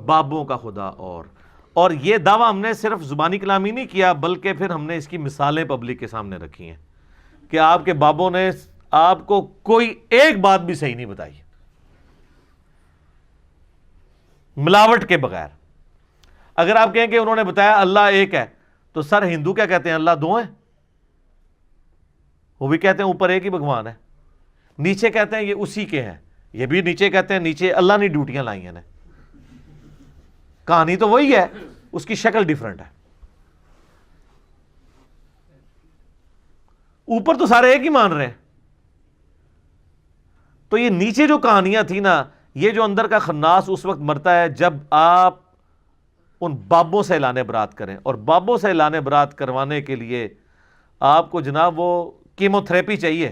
بابوں کا خدا اور. اور یہ دعویٰ ہم نے صرف زبانی کلامی نہیں کیا, بلکہ پھر ہم نے اس کی مثالیں پبلک کے سامنے رکھی ہیں کہ آپ کے بابوں نے آپ کو کوئی ایک بات بھی صحیح نہیں بتائی ملاوٹ کے بغیر. اگر آپ کہیں کہ انہوں نے بتایا اللہ ایک ہے, تو سر ہندو کیا کہتے ہیں؟ اللہ دو ہیں. وہ بھی کہتے ہیں اوپر ایک ہی بھگوان ہے, نیچے کہتے ہیں یہ اسی کے ہیں, یہ بھی نیچے کہتے ہیں نیچے اللہ نے ڈیوٹیاں لائی ہیں. کہانی تو وہی ہے, اس کی شکل ڈیفرنٹ ہے. اوپر تو سارے ایک ہی مان رہے ہیں. تو یہ نیچے جو کہانیاں تھیں نا, یہ جو اندر کا خناس اس وقت مرتا ہے جب آپ ان بابوں سے اعلان برات کریں. اور بابوں سے اعلان برات کروانے کے لیے آپ کو جناب وہ کیمو تھراپی چاہیے,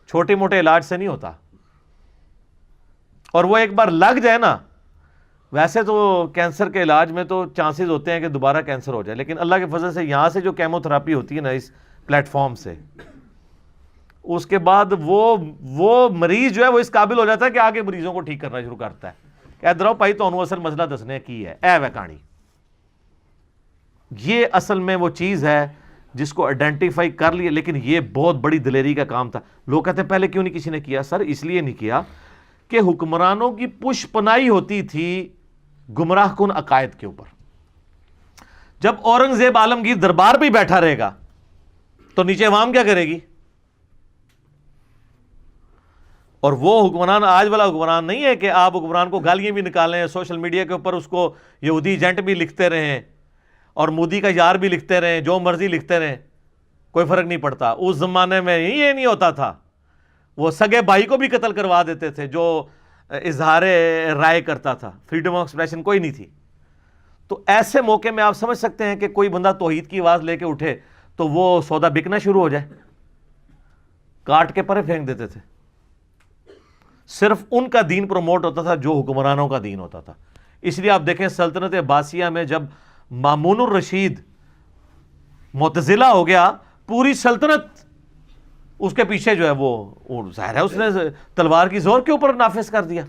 چھوٹے موٹے علاج سے نہیں ہوتا. اور وہ ایک بار لگ جائے نا, ویسے تو کینسر کے علاج میں تو چانسز ہوتے ہیں کہ دوبارہ کینسر ہو جائے, لیکن اللہ کے فضل سے یہاں سے جو کیمو تھراپی ہوتی ہے نا اس پلیٹ فارم سے, اس کے بعد وہ مریض جو ہے وہ اس قابل ہو جاتا ہے کہ آگے مریضوں کو ٹھیک کرنا شروع کرتا ہے کہ ادھر آؤ بھائی تو اصل مسئلہ دسنے کی ہے اے وے کہانی. یہ اصل میں وہ چیز ہے جس کو آئیڈینٹیفائی کر لیے, لیکن یہ بہت بڑی دلیری کا کام تھا. لوگ کہتے ہیں پہلے کیوں نہیں کسی نے کیا؟ سر اس لیے نہیں کیا کہ حکمرانوں کی پش پناہی ہوتی تھی گمراہ کن عقائد کے اوپر. جب اورنگزیب عالمگیر دربار پہ بیٹھا رہے گا تو نیچے عوام کیا کرے گی؟ اور وہ حکمران آج والا حکمران نہیں ہے کہ آپ حکمران کو گالیاں بھی نکالیں, سوشل میڈیا کے اوپر اس کو یہودی ایجنٹ بھی لکھتے رہیں اور مودی کا یار بھی لکھتے رہیں, جو مرضی لکھتے رہیں, کوئی فرق نہیں پڑتا. اس زمانے میں یہ نہیں ہوتا تھا, وہ سگے بھائی کو بھی قتل کروا دیتے تھے جو اظہار رائے کرتا تھا, فریڈم آف ایکسپریشن کوئی نہیں تھی. تو ایسے موقع میں آپ سمجھ سکتے ہیں کہ کوئی بندہ توحید کی آواز لے کے اٹھے تو وہ سودا بکنا شروع ہو جائے, کاٹ کے پرے پھینک دیتے تھے. صرف ان کا دین پروموٹ ہوتا تھا جو حکمرانوں کا دین ہوتا تھا. اس لیے آپ دیکھیں سلطنت عباسیہ میں جب مامون الرشید معتزلہ ہو گیا, پوری سلطنت اس کے پیچھے جو ہے وہ ظاہر ہے اس نے تلوار کی زور کے اوپر نافذ کر دیا.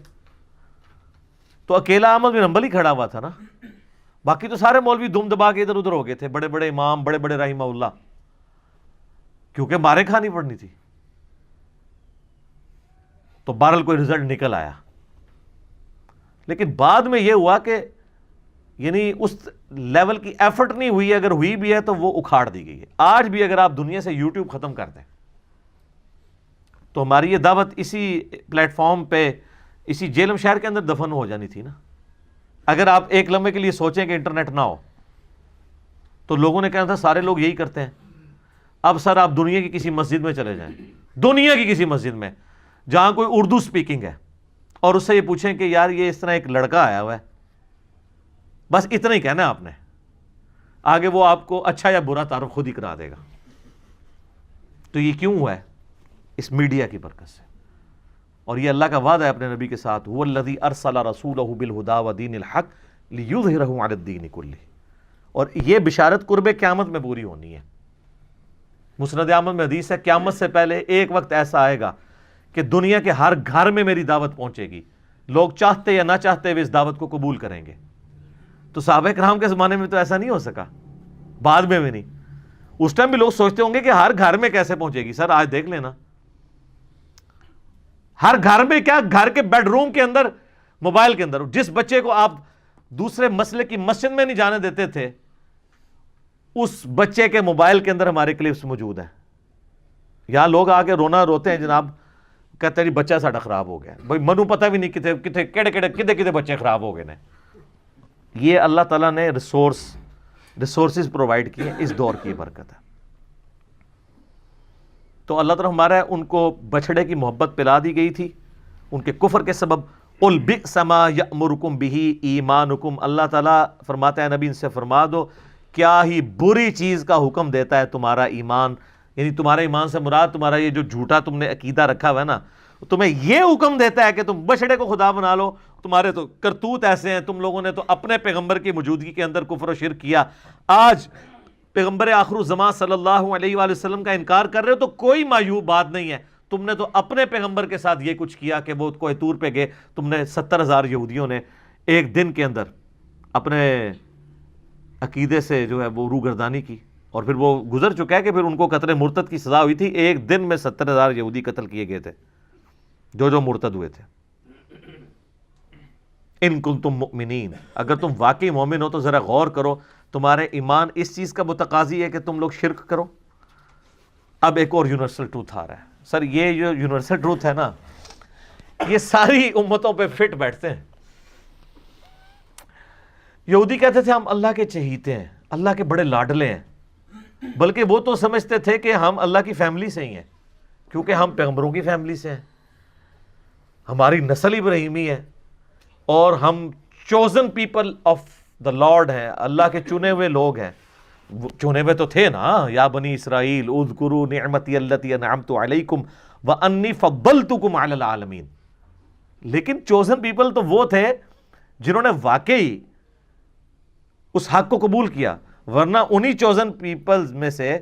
تو اکیلا احمد بن حنبل ہی کھڑا ہوا تھا نا, باقی تو سارے مولوی دم دبا کے ادھر ادھر ہو گئے تھے, بڑے بڑے امام, بڑے بڑے رحمہ اللہ, کیونکہ مارے کھانی پڑنی تھی. تو بہرحال کوئی رزلٹ نکل آیا. لیکن بعد میں یہ ہوا کہ یعنی اس لیول کی ایفرٹ نہیں ہوئی, اگر ہوئی بھی ہے تو وہ اکھاڑ دی گئی ہے. آج بھی اگر آپ دنیا سے یوٹیوب ختم کر دیں تو ہماری یہ دعوت اسی پلیٹ فارم پہ اسی جیلم شہر کے اندر دفن ہو جانی تھی نا. اگر آپ ایک لمحے کے لیے سوچیں کہ انٹرنیٹ نہ ہو تو لوگوں نے کہا تھا سارے لوگ یہی کرتے ہیں. اب سر آپ دنیا کی کسی مسجد میں چلے جائیں، دنیا کی کسی مسجد میں جہاں کوئی اردو سپیکنگ ہے، اور اس سے یہ پوچھیں کہ یار یہ اس طرح ایک لڑکا آیا ہوا ہے، بس اتنا ہی کہنا ہے آپ نے، آگے وہ آپ کو اچھا یا برا تعارف خود ہی کرا دے گا۔ تو یہ کیوں ہوا ہے؟ اس میڈیا کی برکت سے۔ اور یہ اللہ کا وعدہ ہے اپنے نبی کے ساتھ، هو الذی ارسل رسولہ بالہدی ودین الحق لیظہرہ علی الدین کلہ، اور یہ بشارت قرب قیامت میں پوری ہونی ہے۔ مسند احمد میں حدیث ہے، قیامت سے پہلے ایک وقت ایسا آئے گا کہ دنیا کے ہر گھر میں میری دعوت پہنچے گی، لوگ چاہتے یا نہ چاہتے ہوئے اس دعوت کو قبول کریں گے۔ تو صحابہ کرام کے زمانے میں تو ایسا نہیں ہو سکا، بعد میں بھی نہیں۔ اس ٹائم بھی لوگ سوچتے ہوں گے کہ ہر گھر میں کیسے پہنچے گی؟ سر آج دیکھ لینا، ہر گھر میں کیا، گھر کے بیڈ روم کے اندر، موبائل کے اندر، جس بچے کو آپ دوسرے مسئلے کی مسجد میں نہیں جانے دیتے تھے، اس بچے کے موبائل کے اندر ہمارے کلپس موجود ہیں۔ یہاں لوگ آ کے رونا روتے ہیں جناب، کہتے ہیں جی بچہ ساڈا خراب ہو گیا، بھائی منو پتہ بھی نہیں کتے بچے خراب ہو گئے نے۔ یہ اللہ تعالیٰ نے ریسورسز پرووائڈ کیے، اس دور کی برکت ہے۔ تو اللہ تعالیٰ ہمارا ان کو بچڑے کی محبت پلا دی گئی تھی ان کے کفر کے سبب۔ قُلْ بِئْسَ مَا يَأْمُرُكُمْ بِهِ ایمانکم، اللہ تعالیٰ فرماتا ہے نبی ان سے فرما دو کیا ہی بری چیز کا حکم دیتا ہے تمہارا ایمان، یعنی تمہارا ایمان سے مراد تمہارا یہ جو جھوٹا تم نے عقیدہ رکھا ہوا ہے نا، تمہیں یہ حکم دیتا ہے کہ تم بچڑے کو خدا بنا لو۔ تمہارے تو کرتوت ایسے ہیں، تم لوگوں نے تو اپنے پیغمبر کی موجودگی کے اندر کفر و شرک کیا، آج پیغمبر آخر الزمان صلی اللہ علیہ وآلہ وسلم کا انکار کر رہے ہو، تو کوئی معیوب بات نہیں ہے۔ تم نے تو اپنے پیغمبر کے ساتھ یہ کچھ کیا کہ وہ کوہ طور پہ گئے، تم نے 70,000 یہودیوں نے ایک دن کے اندر اپنے عقیدے سے جو ہے وہ روگردانی کی، اور پھر وہ گزر چکا ہے کہ پھر ان کو قتل مرتد کی سزا ہوئی تھی۔ ایک دن میں 70,000 یہودی قتل کیے گئے تھے جو مرتد ہوئے تھے۔ ان کنتم مؤمنین، اگر تم واقعی مومن ہو تو ذرا غور کرو، تمہارے ایمان اس چیز کا متقاضی ہے کہ تم لوگ شرک کرو؟ اب ایک اور یونیورسل ٹروتھ آ رہا ہے۔ سر یہ جو یونیورسل ٹروتھ ہے نا، یہ ساری امتوں پہ فٹ بیٹھتے ہیں۔ یہودی کہتے تھے ہم اللہ کے چہیتے ہیں، اللہ کے بڑے لاڈلے ہیں، بلکہ وہ تو سمجھتے تھے کہ ہم اللہ کی فیملی سے ہی ہیں، کیونکہ ہم پیغمبروں کی فیملی سے ہیں، ہماری نسل ابراہیمی ہے، اور ہم chosen people of the lord ہیں، اللہ کے چنے ہوئے لوگ ہیں۔ چنے ہوئے تو تھے نا، یا بنی اسرائیل اذکروا نعمتی التی انعمت علیکم وانی فضلتکم علی العالمین۔ لیکن چوزن پیپل تو وہ تھے جنہوں نے واقعی اس حق کو قبول کیا، ورنہ انہی چوزن پیپلز میں سے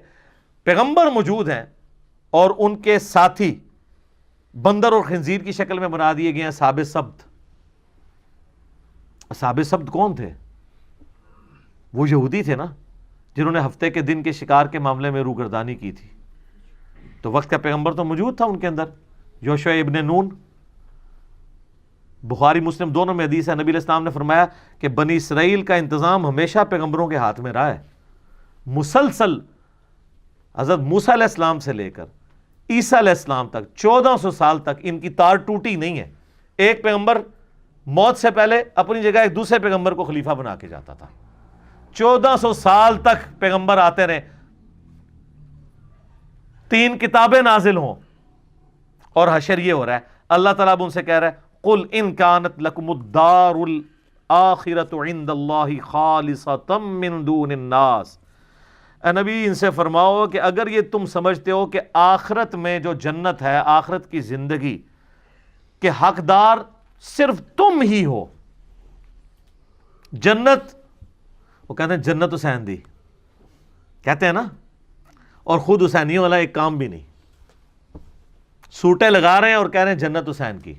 پیغمبر موجود ہیں اور ان کے ساتھی بندر اور خنزیر کی شکل میں بنا دیے گئے ہیں اصحاب سبت۔ اصحاب سبت کون تھے؟ وہ یہودی تھے نا، جنہوں نے ہفتے کے دن کے شکار کے معاملے میں روگردانی کی تھی۔ تو وقت کا پیغمبر تو موجود تھا ان کے اندر، یوشع ابن نون۔ بخاری مسلم دونوں میں حدیث ہے، نبی علیہ السلام نے فرمایا کہ بنی اسرائیل کا انتظام ہمیشہ پیغمبروں کے ہاتھ میں رہا ہے، مسلسل حضرت موسیٰ علیہ السلام سے لے کر عیسیٰ علیہ السلام تک 1400 سال تک ان کی تار ٹوٹی نہیں ہے۔ ایک پیغمبر موت سے پہلے اپنی جگہ ایک دوسرے پیغمبر کو خلیفہ بنا کے جاتا تھا، 1400 سال تک پیغمبر آتے رہے، 3 کتابیں نازل ہوں، اور حشر یہ ہو رہا ہے۔ اللہ تعالیٰ اب ان سے کہہ رہا ہے قُلْ إِن كَانَتْ لَكُمُ الدَّارُ الْآخِرَةُ عِنْدَ اللَّهِ خَالِصَةً مِّن دُونِ النَّاسِ، اے نبی ان سے فرماؤ کہ اگر یہ تم سمجھتے ہو کہ آخرت میں جو جنت ہے، آخرت کی زندگی کے حقدار صرف تم ہی ہو، جنت، وہ کہتے ہیں جنت حسین دی، کہتے ہیں نا، اور خود حسینیوں والا ایک کام بھی نہیں، سوٹیں لگا رہے ہیں اور کہہ رہے ہیں جنت حسین کی۔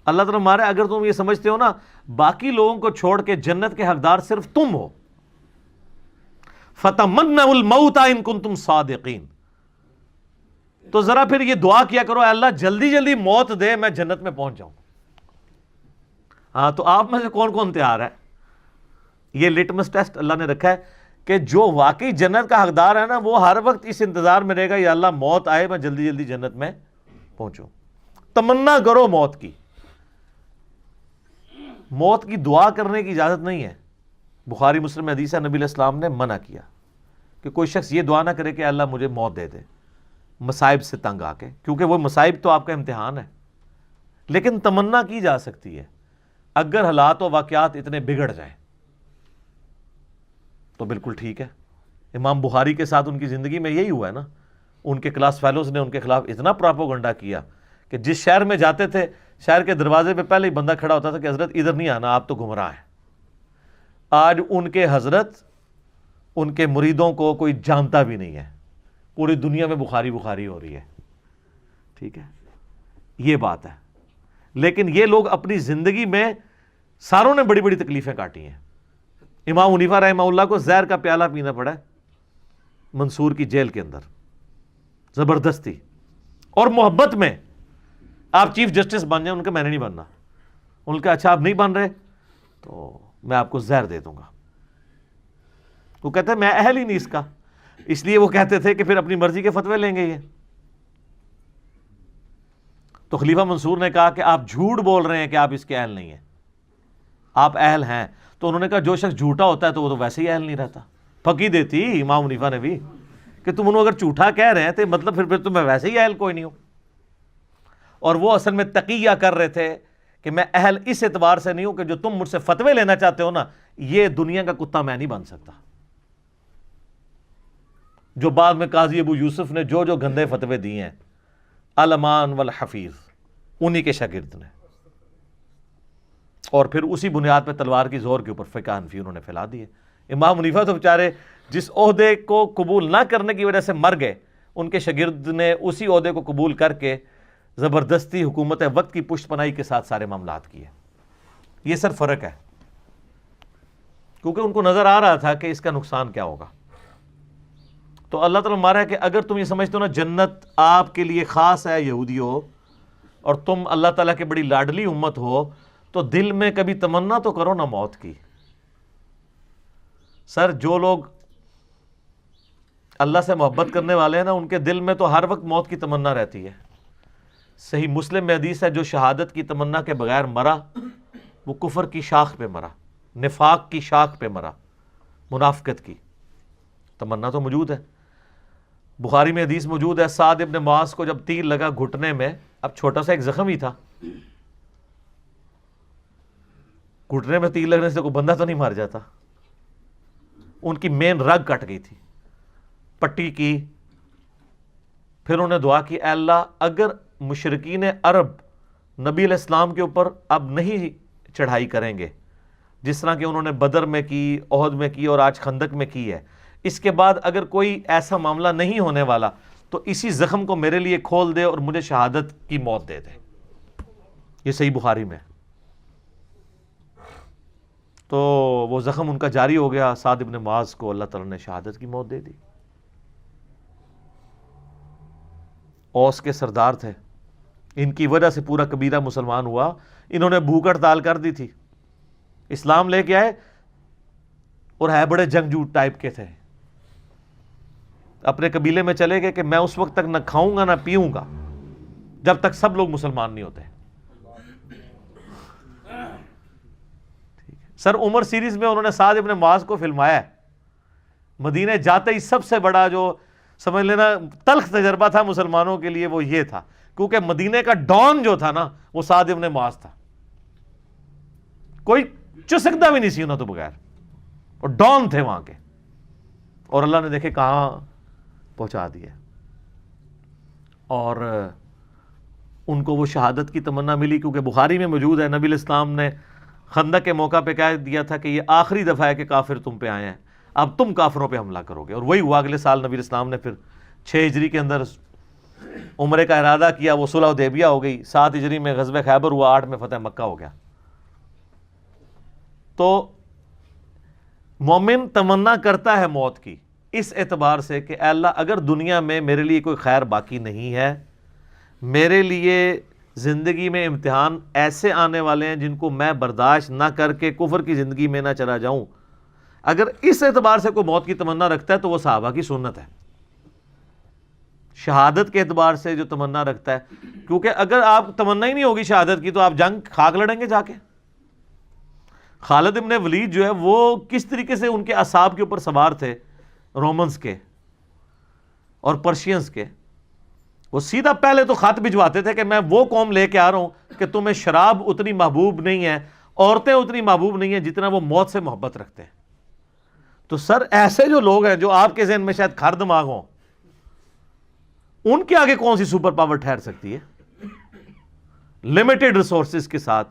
اللہ تعالیٰ ہمارے، اگر تم یہ سمجھتے ہو نا باقی لوگوں کو چھوڑ کے جنت کے حقدار صرف تم ہو، فَتَمَنَّوُا الْمَوْتَ إِن كُنتُمْ صَادِقِينَ، تو ذرا پھر یہ دعا کیا کرو، اے اللہ جلدی جلدی موت دے، میں جنت میں پہنچ جاؤں۔ ہاں تو آپ میں سے کون کون تیار ہے؟ یہ لٹمس ٹیسٹ اللہ نے رکھا ہے کہ جو واقعی جنت کا حقدار ہے نا، وہ ہر وقت اس انتظار میں رہے گا یا اللہ موت آئے، میں جلدی جلدی جنت میں پہنچوں۔ تمنا کرو موت کی، موت کی دعا کرنے کی اجازت نہیں ہے، بخاری مسلم میں حدیث ہے، نبی علیہ السلام نے منع کیا کہ کوئی شخص یہ دعا نہ کرے کہ اللہ مجھے موت دے دے مصائب سے تنگ آ کے، کیونکہ وہ مصائب تو آپ کا امتحان ہے، لیکن تمنا کی جا سکتی ہے اگر حالات و واقعات اتنے بگڑ جائیں تو بالکل ٹھیک ہے۔ امام بخاری کے ساتھ ان کی زندگی میں یہی ہوا ہے نا، ان کے کلاس فیلوز نے ان کے خلاف اتنا پراپوگنڈا کیا کہ جس شہر میں جاتے تھے شہر کے دروازے پہ پہلے ہی بندہ کھڑا ہوتا تھا کہ حضرت ادھر نہیں آنا، آپ تو گمراہ ہیں۔ آج ان کے حضرت ان کے مریدوں کو کوئی جانتا بھی نہیں ہے، پوری دنیا میں بخاری بخاری ہو رہی ہے، ٹھیک ہے، یہ بات ہے۔ لیکن یہ لوگ اپنی زندگی میں ساروں نے بڑی بڑی تکلیفیں کاٹی ہیں۔ امام حنیفہ رحمہ اللہ کو زہر کا پیالہ پینا پڑا ہے منصور کی جیل کے اندر، زبردستی، اور محبت میں آپ چیف جسٹس بن جائیں، ان کا میں نے نہیں بننا، ان کا اچھا آپ نہیں بن رہے تو میں آپ کو زہر دے دوں گا۔ وہ کہتے ہیں میں اہل ہی نہیں اس کا، اس لیے وہ کہتے تھے کہ پھر اپنی مرضی کے فتوے لیں گے یہ۔ تو خلیفہ منصور نے کہا کہ آپ جھوٹ بول رہے ہیں کہ آپ اس کے اہل نہیں ہیں، آپ اہل ہیں۔ تو انہوں نے کہا جو شخص جھوٹا ہوتا ہے تو وہ تو ویسے ہی اہل نہیں رہتا۔ پھکی دیتی امام حنیفہ نے بھی کہ تم انہوں اگر جھوٹا کہہ رہے ہیں تو مطلب پھر تو میں ویسے ہی اہل کوئی نہیں ہوں۔ اور وہ اصل میں تقیہ کر رہے تھے کہ میں اہل اس اعتبار سے نہیں ہوں کہ جو تم مجھ سے فتوے لینا چاہتے ہو نا، یہ دنیا کا کتا میں نہیں بن سکتا۔ جو بعد میں قاضی ابو یوسف نے جو گندے فتوے دیے ہیں، الامان والحفیظ، انہی کے شاگرد نے، اور پھر اسی بنیاد پہ تلوار کی زور کے اوپر فقہ حنفی انہوں نے پھیلا دیے۔ امام حنیفہ تو بیچارے جس عہدے کو قبول نہ کرنے کی وجہ سے مر گئے، ان کے شاگرد نے اسی عہدے کو قبول کر کے زبردستی حکومت وقت کی پشت پناہی کے ساتھ سارے معاملات کیے۔ یہ سر فرق ہے، کیونکہ ان کو نظر آ رہا تھا کہ اس کا نقصان کیا ہوگا۔ تو اللہ تعالیٰ مارا ہے کہ اگر تم یہ سمجھتے ہو نا جنت آپ کے لیے خاص ہے یہودیوں، اور تم اللہ تعالیٰ کے بڑی لاڈلی امت ہو، تو دل میں کبھی تمنا تو کرو نا موت کی۔ سر جو لوگ اللہ سے محبت کرنے والے ہیں نا، ان کے دل میں تو ہر وقت موت کی تمنا رہتی ہے۔ صحیح مسلم میں حدیث ہے، جو شہادت کی تمنا کے بغیر مرا وہ کفر کی شاخ پہ مرا، نفاق کی شاخ پہ مرا، منافقت کی تمنا تو موجود ہے۔ بخاری میں حدیث موجود ہے، سعد ابن معاذ کو جب تیر لگا گھٹنے میں، اب چھوٹا سا ایک زخم ہی تھا، گھٹنے میں تیر لگنے سے کوئی بندہ تو نہیں مار جاتا، ان کی مین رگ کٹ گئی تھی، پٹی کی۔ پھر انہوں نے دعا کی، اے اللہ اگر مشرکین عرب نبی علیہ السلام کے اوپر اب نہیں چڑھائی کریں گے جس طرح کہ انہوں نے بدر میں کی، احد میں کی، اور آج خندق میں کی ہے، اس کے بعد اگر کوئی ایسا معاملہ نہیں ہونے والا تو اسی زخم کو میرے لیے کھول دے اور مجھے شہادت کی موت دے دے۔ یہ صحیح بخاری میں۔ تو وہ زخم ان کا جاری ہو گیا، سعد ابن معاذ کو اللہ تعالیٰ نے شہادت کی موت دے دی۔ اوس کے سردار تھے، ان کی وجہ سے پورا قبیلہ مسلمان ہوا، انہوں نے بھوک ہڑتال کر دی تھی، اسلام لے کے آئے اور ہے بڑے جنگجو ٹائپ کے تھے، اپنے قبیلے میں چلے گئے کہ میں اس وقت تک نہ کھاؤں گا نہ پیوں گا جب تک سب لوگ مسلمان نہیں ہوتے۔ سر عمر سیریز میں انہوں نے سعد ابن معاذ کو فلمایا ہے، مدینے جاتے ہی سب سے بڑا جو سمجھ لینا تلخ تجربہ تھا مسلمانوں کے لیے وہ یہ تھا، کیونکہ مدینے کا ڈان جو تھا نا وہ سعد ابن معاذ تھا، کوئی چسکتا بھی نہیں سی انہوں تو بغیر، اور ڈان تھے وہاں کے، اور اللہ نے دیکھے کہاں پہنچا دیا، اور ان کو وہ شہادت کی تمنا ملی، کیونکہ بخاری میں موجود ہے نبی علیہ السلام نے خندق کے موقع پہ کہہ دیا تھا کہ یہ آخری دفعہ ہے کہ کافر تم پہ آئے ہیں، اب تم کافروں پہ حملہ کرو گے، اور وہی ہوا۔ اگلے سال نبی علیہ السلام نے پھر 6 ہجری کے اندر عمرے کا ارادہ کیا، وہ صلح حدیبیہ ہو گئی، 7 ہجری میں غزوہ خیبر ہوا، 8 میں فتح مکہ ہو گیا۔ تو مومن تمنا کرتا ہے موت کی اس اعتبار سے کہ اے اللہ اگر دنیا میں میرے لیے کوئی خیر باقی نہیں ہے، میرے لیے زندگی میں امتحان ایسے آنے والے ہیں جن کو میں برداشت نہ کر کے کفر کی زندگی میں نہ چلا جاؤں، اگر اس اعتبار سے کوئی موت کی تمنا رکھتا ہے تو وہ صحابہ کی سنت ہے، شہادت کے اعتبار سے جو تمنا رکھتا ہے، کیونکہ اگر آپ تمنا ہی نہیں ہوگی شہادت کی تو آپ جنگ خاک لڑیں گے جا کے۔ خالد ابن ولید جو ہے وہ کس طریقے سے ان کے اعصاب کے اوپر سوار تھے رومنز کے اور پرشینز کے. وہ سیدھا پہلے تو خط بھجواتے تھے کہ میں وہ قوم لے کے آ رہا ہوں کہ تمہیں شراب اتنی محبوب نہیں ہے, عورتیں اتنی محبوب نہیں ہیں جتنا وہ موت سے محبت رکھتے ہیں. تو سر ایسے جو لوگ ہیں جو آپ کے ذہن میں شاید کھر دماغ ہوں, ان کے آگے کون سی سپر پاور ٹھہر سکتی ہے؟ لمیٹڈ ریسورسز کے ساتھ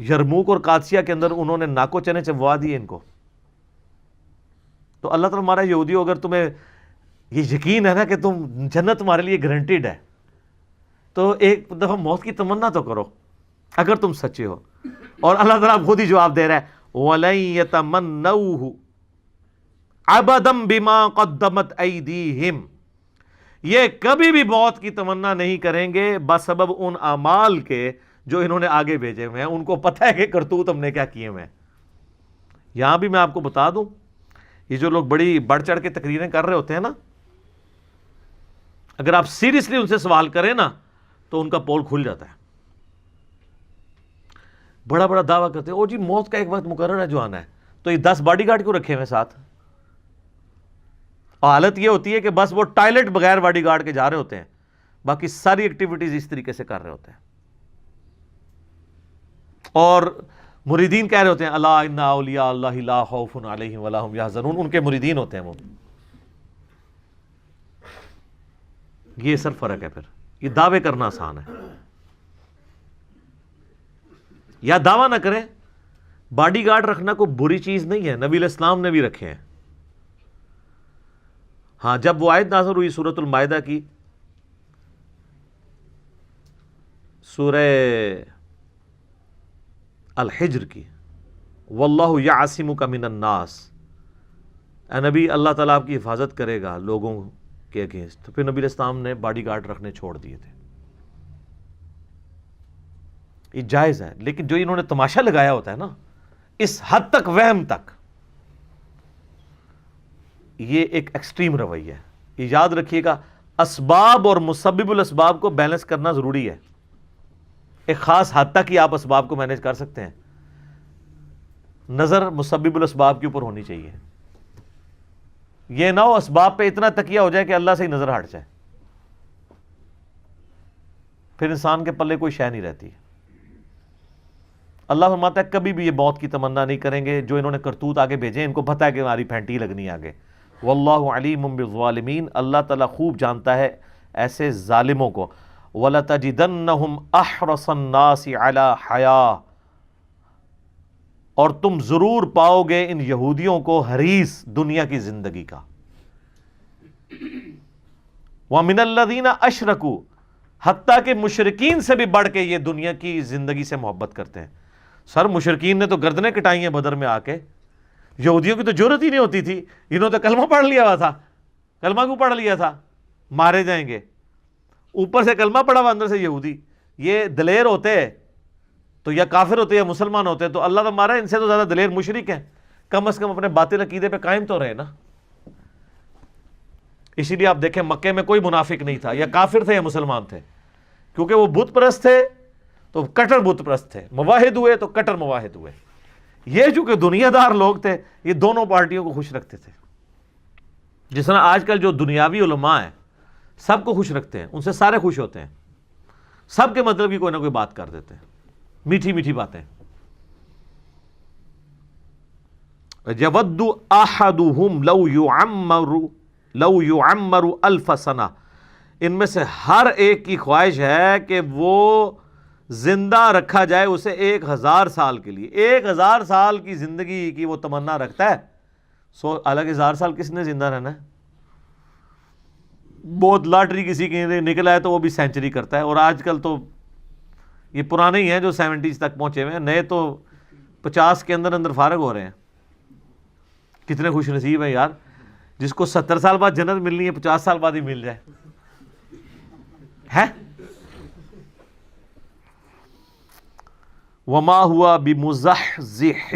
یرموک اور قادسیہ کے اندر انہوں نے ناکو چنے چبوا دیے ان کو. تو اللہ تعالیٰ ہمارا یہودی ہو, اگر تمہیں یہ یقین ہے نا کہ تم جنت تمہارے لیے گارنٹیڈ ہے, تو ایک دفعہ موت کی تمنا تو کرو اگر تم سچے ہو. اور اللہ تعالیٰ خود ہی جواب دے رہا ہے وَلَن يَتَمَنَّوْهُ أَبَدًا بِمَا قَدَّمَتْ أَيْدِيهِمْ, یہ کبھی بھی موت کی تمنا نہیں کریں گے بسبب ان اعمال کے جو انہوں نے آگے بھیجے ہوئے ہیں. ان کو پتہ ہے کہ کرتوت ہم نے کیا کیے ہوئے ہیں. یہاں بھی میں آپ کو بتا دوں, یہ جو لوگ بڑی بڑھ چڑھ کے تقریریں کر رہے ہوتے ہیں نا, اگر آپ سیریسلی ان سے سوال کریں نا تو ان کا پول کھل جاتا ہے. بڑا بڑا دعویٰ کرتے ہیں او جی موت کا ایک وقت مقرر ہے جو آنا ہے, تو یہ 10 باڈی گارڈ کیوں رکھے ہوئے ساتھ؟ اور حالت یہ ہوتی ہے کہ بس وہ ٹائلٹ بغیر باڈی گارڈ کے جا رہے ہوتے ہیں, باقی ساری ایکٹیویٹیز اس طریقے سے کر رہے ہوتے ہیں. اور مریدین کہہ رہے ہوتے ہیں الا ان اولیاء اللہ لا خوف علیہم ولا هم یحزنون, ان کے مریدین ہوتے ہیں وہ. یہ سر فرق ہے. پھر یہ دعوے کرنا آسان ہے, یا دعویٰ نہ کریں. باڈی گارڈ رکھنا کوئی بری چیز نہیں ہے, نبی علیہ السلام نے بھی رکھے ہیں. ہاں, جب وہ آیت نازل ہوئی سورۃ المائدہ کی, سورہ الحجر کی, واللہ یعصمک من الناس, اے نبی اللہ تعالیٰ آپ کی حفاظت کرے گا لوگوں کے اگینسٹ, تو پھر نبی علیہ السلام نے باڈی گارڈ رکھنے چھوڑ دیے تھے. یہ جائز ہے, لیکن جو انہوں نے تماشا لگایا ہوتا ہے نا اس حد تک وہم تک, یہ ایک ایکسٹریم رویہ ہے. یہ یاد رکھیے گا, اسباب اور مسبب الاسباب کو بیلنس کرنا ضروری ہے. ایک خاص حد تک ہی آپ اسباب کو مینج کر سکتے ہیں, نظر مسبب الاسباب کے اوپر ہونی چاہیے. یہ نہ ہو اسباب پہ اتنا تکیہ ہو جائے کہ اللہ سے ہی نظر ہٹ جائے, پھر انسان کے پلے کوئی شے نہیں رہتی. اللہ فرماتا ہے کبھی بھی یہ موت کی تمنا نہیں کریں گے. جو انہوں نے کرتوت آگے بھیجے ان کو پتہ ہے کہ ہماری پھینٹی لگنی آگے. واللہ علیم بالظالمین, اللہ تعالیٰ خوب جانتا ہے ایسے ظالموں کو. وَلَتَجِدَنَّهُمْ أَحْرَصَ النَّاسِ عَلَى حَيَاةٍ, اور تم ضرور پاؤ گے ان یہودیوں کو حریص دنیا کی زندگی کا. وَمِنَ الَّذِينَ أَشْرَكُوا, حتیٰ کہ مشرکین سے بھی بڑھ کے یہ دنیا کی زندگی سے محبت کرتے ہیں. سر مشرکین نے تو گردنیں کٹائی ہیں بدر میں آ کے, یہودیوں کی تو ضرورت ہی نہیں ہوتی تھی, انہوں نے تو کلمہ پڑھ لیا ہوا تھا. کلمہ کیوں پڑھ لیا تھا؟ مارے جائیں گے. اوپر سے کلمہ پڑھا ہوا, اندر سے یہودی. یہ دلیر ہوتے تو یا کافر ہوتے یا مسلمان ہوتے تو اللہ ہمارا ان سے تو زیادہ دلیر مشرک ہیں, کم از کم اپنے باطل عقیدے پہ قائم تو رہے نا. اسی لیے آپ دیکھیں مکے میں کوئی منافق نہیں تھا, یا کافر تھے یا مسلمان تھے, کیونکہ وہ بت پرست تھے تو کٹر بت پرست تھے, مواحد ہوئے تو کٹر مواحد ہوئے. یہ چونکہ دنیا دار لوگ تھے, یہ دونوں پارٹیوں کو خوش رکھتے تھے. جس طرح آج کل جو دنیاوی علماء ہیں سب کو خوش رکھتے ہیں, ان سے سارے خوش ہوتے ہیں, سب کے مطلب کی کوئی نہ کوئی بات کر دیتے ہیں, میٹھی میٹھی باتیں. یود احدہم لو یعمر الف سنہ, ان میں سے ہر ایک کی خواہش ہے کہ وہ زندہ رکھا جائے اسے 1000 سال کے لیے. 1000 سال کی زندگی کی وہ تمنا رکھتا ہے. حالانکہ 1000 سال کس نے زندہ رہنا ہے؟ بہت لاٹری کسی کی نکلا ہے تو وہ بھی سینچری کرتا ہے. اور آج کل تو یہ پرانے ہی ہیں جو 70s تک پہنچے ہوئے ہیں, نئے تو 50 کے اندر فارغ ہو رہے ہیں. کتنے خوش نصیب ہیں یار, جس کو 70 سال بعد جنت ملنی ہے 50 سال بعد ہی مل جائے ہے. وما ہوا بمزحزح,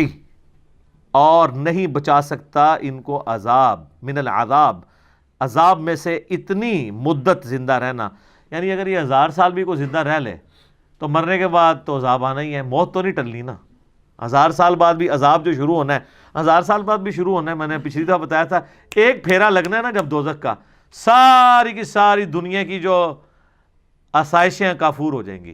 اور نہیں بچا سکتا ان کو عذاب, من العذاب, عذاب میں سے اتنی مدت زندہ رہنا. یعنی اگر یہ 1000 سال بھی کوئی زندہ رہ لے تو مرنے کے بعد تو عذاب آنا ہی ہے, موت تو نہیں ٹلنی نا. 1000 سال بعد بھی عذاب جو شروع ہونا ہے 1000 سال بعد بھی شروع ہونا ہے. میں نے پچھلی دفعہ بتایا تھا ایک پھیرا لگنا ہے نا جب دوزخ کا, ساری کی ساری دنیا کی جو آسائشیں کافور ہو جائیں گی.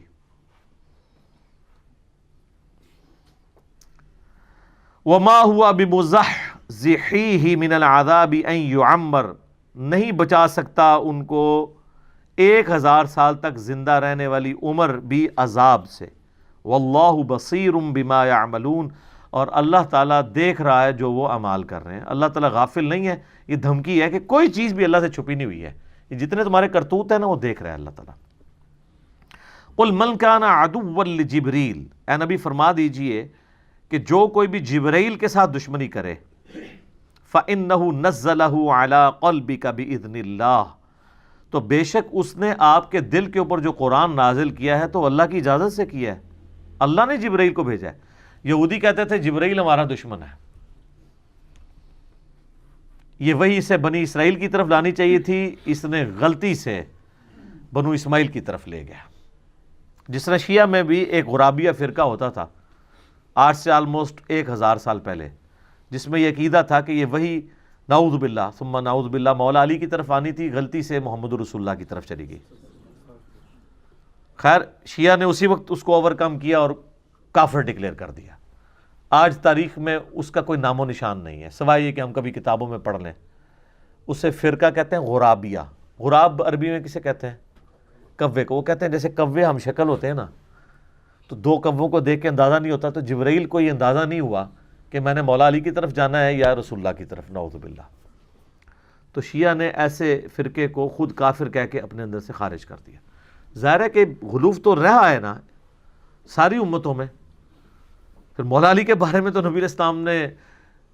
وما ہوا بمزحزحیہ من العذاب ان یعمر, نہیں بچا سکتا ان کو 1000 سال تک زندہ رہنے والی عمر بھی عذاب سے. واللہ بصیر بما یعملون, اور اللہ تعالیٰ دیکھ رہا ہے جو وہ اعمال کر رہے ہیں. اللہ تعالیٰ غافل نہیں ہے. یہ دھمکی ہے کہ کوئی چیز بھی اللہ سے چھپی نہیں ہوئی ہے, یہ جتنے تمہارے کرتوت ہیں نا وہ دیکھ رہا ہے اللہ تعالیٰ. قل من کان عدوا لجبریل, اے نبی فرما دیجئے کہ جو کوئی بھی جبرائیل کے ساتھ دشمنی کرے, فإنہ نزلہ علی قلبک بإذن اللہ, تو بے شک اس نے آپ کے دل کے اوپر جو قرآن نازل کیا ہے تو اللہ کی اجازت سے کیا ہے. اللہ نے جبرائیل کو بھیجا ہے. یہودی کہتے تھے جبرائیل ہمارا دشمن ہے, یہ وہی اسے بنی اسرائیل کی طرف لانی چاہیے تھی, اس نے غلطی سے بنو اسماعیل کی طرف لے گیا. جس طرح شیعہ میں بھی ایک غرابیہ فرقہ ہوتا تھا آج سے آلموسٹ 1000 سال پہلے, جس میں یہ عقیدہ تھا کہ یہ وہی نعوذ باللہ ثم نعوذ باللہ مولا علی کی طرف آنی تھی, غلطی سے محمد رسول اللہ کی طرف چلی گئی. خیر شیعہ نے اسی وقت اس کو اوورکم کیا اور کافر ڈکلیئر کر دیا. آج تاریخ میں اس کا کوئی نام و نشان نہیں ہے سوائے یہ کہ ہم کبھی کتابوں میں پڑھ لیں. اسے فرقہ کہتے ہیں غرابیہ. غراب عربی میں کسے کہتے ہیں؟ کوے کو. وہ کہتے ہیں جیسے کوے ہم شکل ہوتے ہیں نا, تو 2 کووں کو دیکھ کے اندازہ نہیں ہوتا, تو جبرائیل کو یہ اندازہ نہیں ہوا کہ میں نے مولا علی کی طرف جانا ہے یا رسول اللہ کی طرف, نعوذ باللہ. تو شیعہ نے ایسے فرقے کو خود کافر کہہ کے اپنے اندر سے خارج کر دیا. ظاہر ہے کہ غلوف تو رہا ہے نا ساری امتوں میں. پھر مولا علی کے بارے میں تو نبی علیہ السلام نے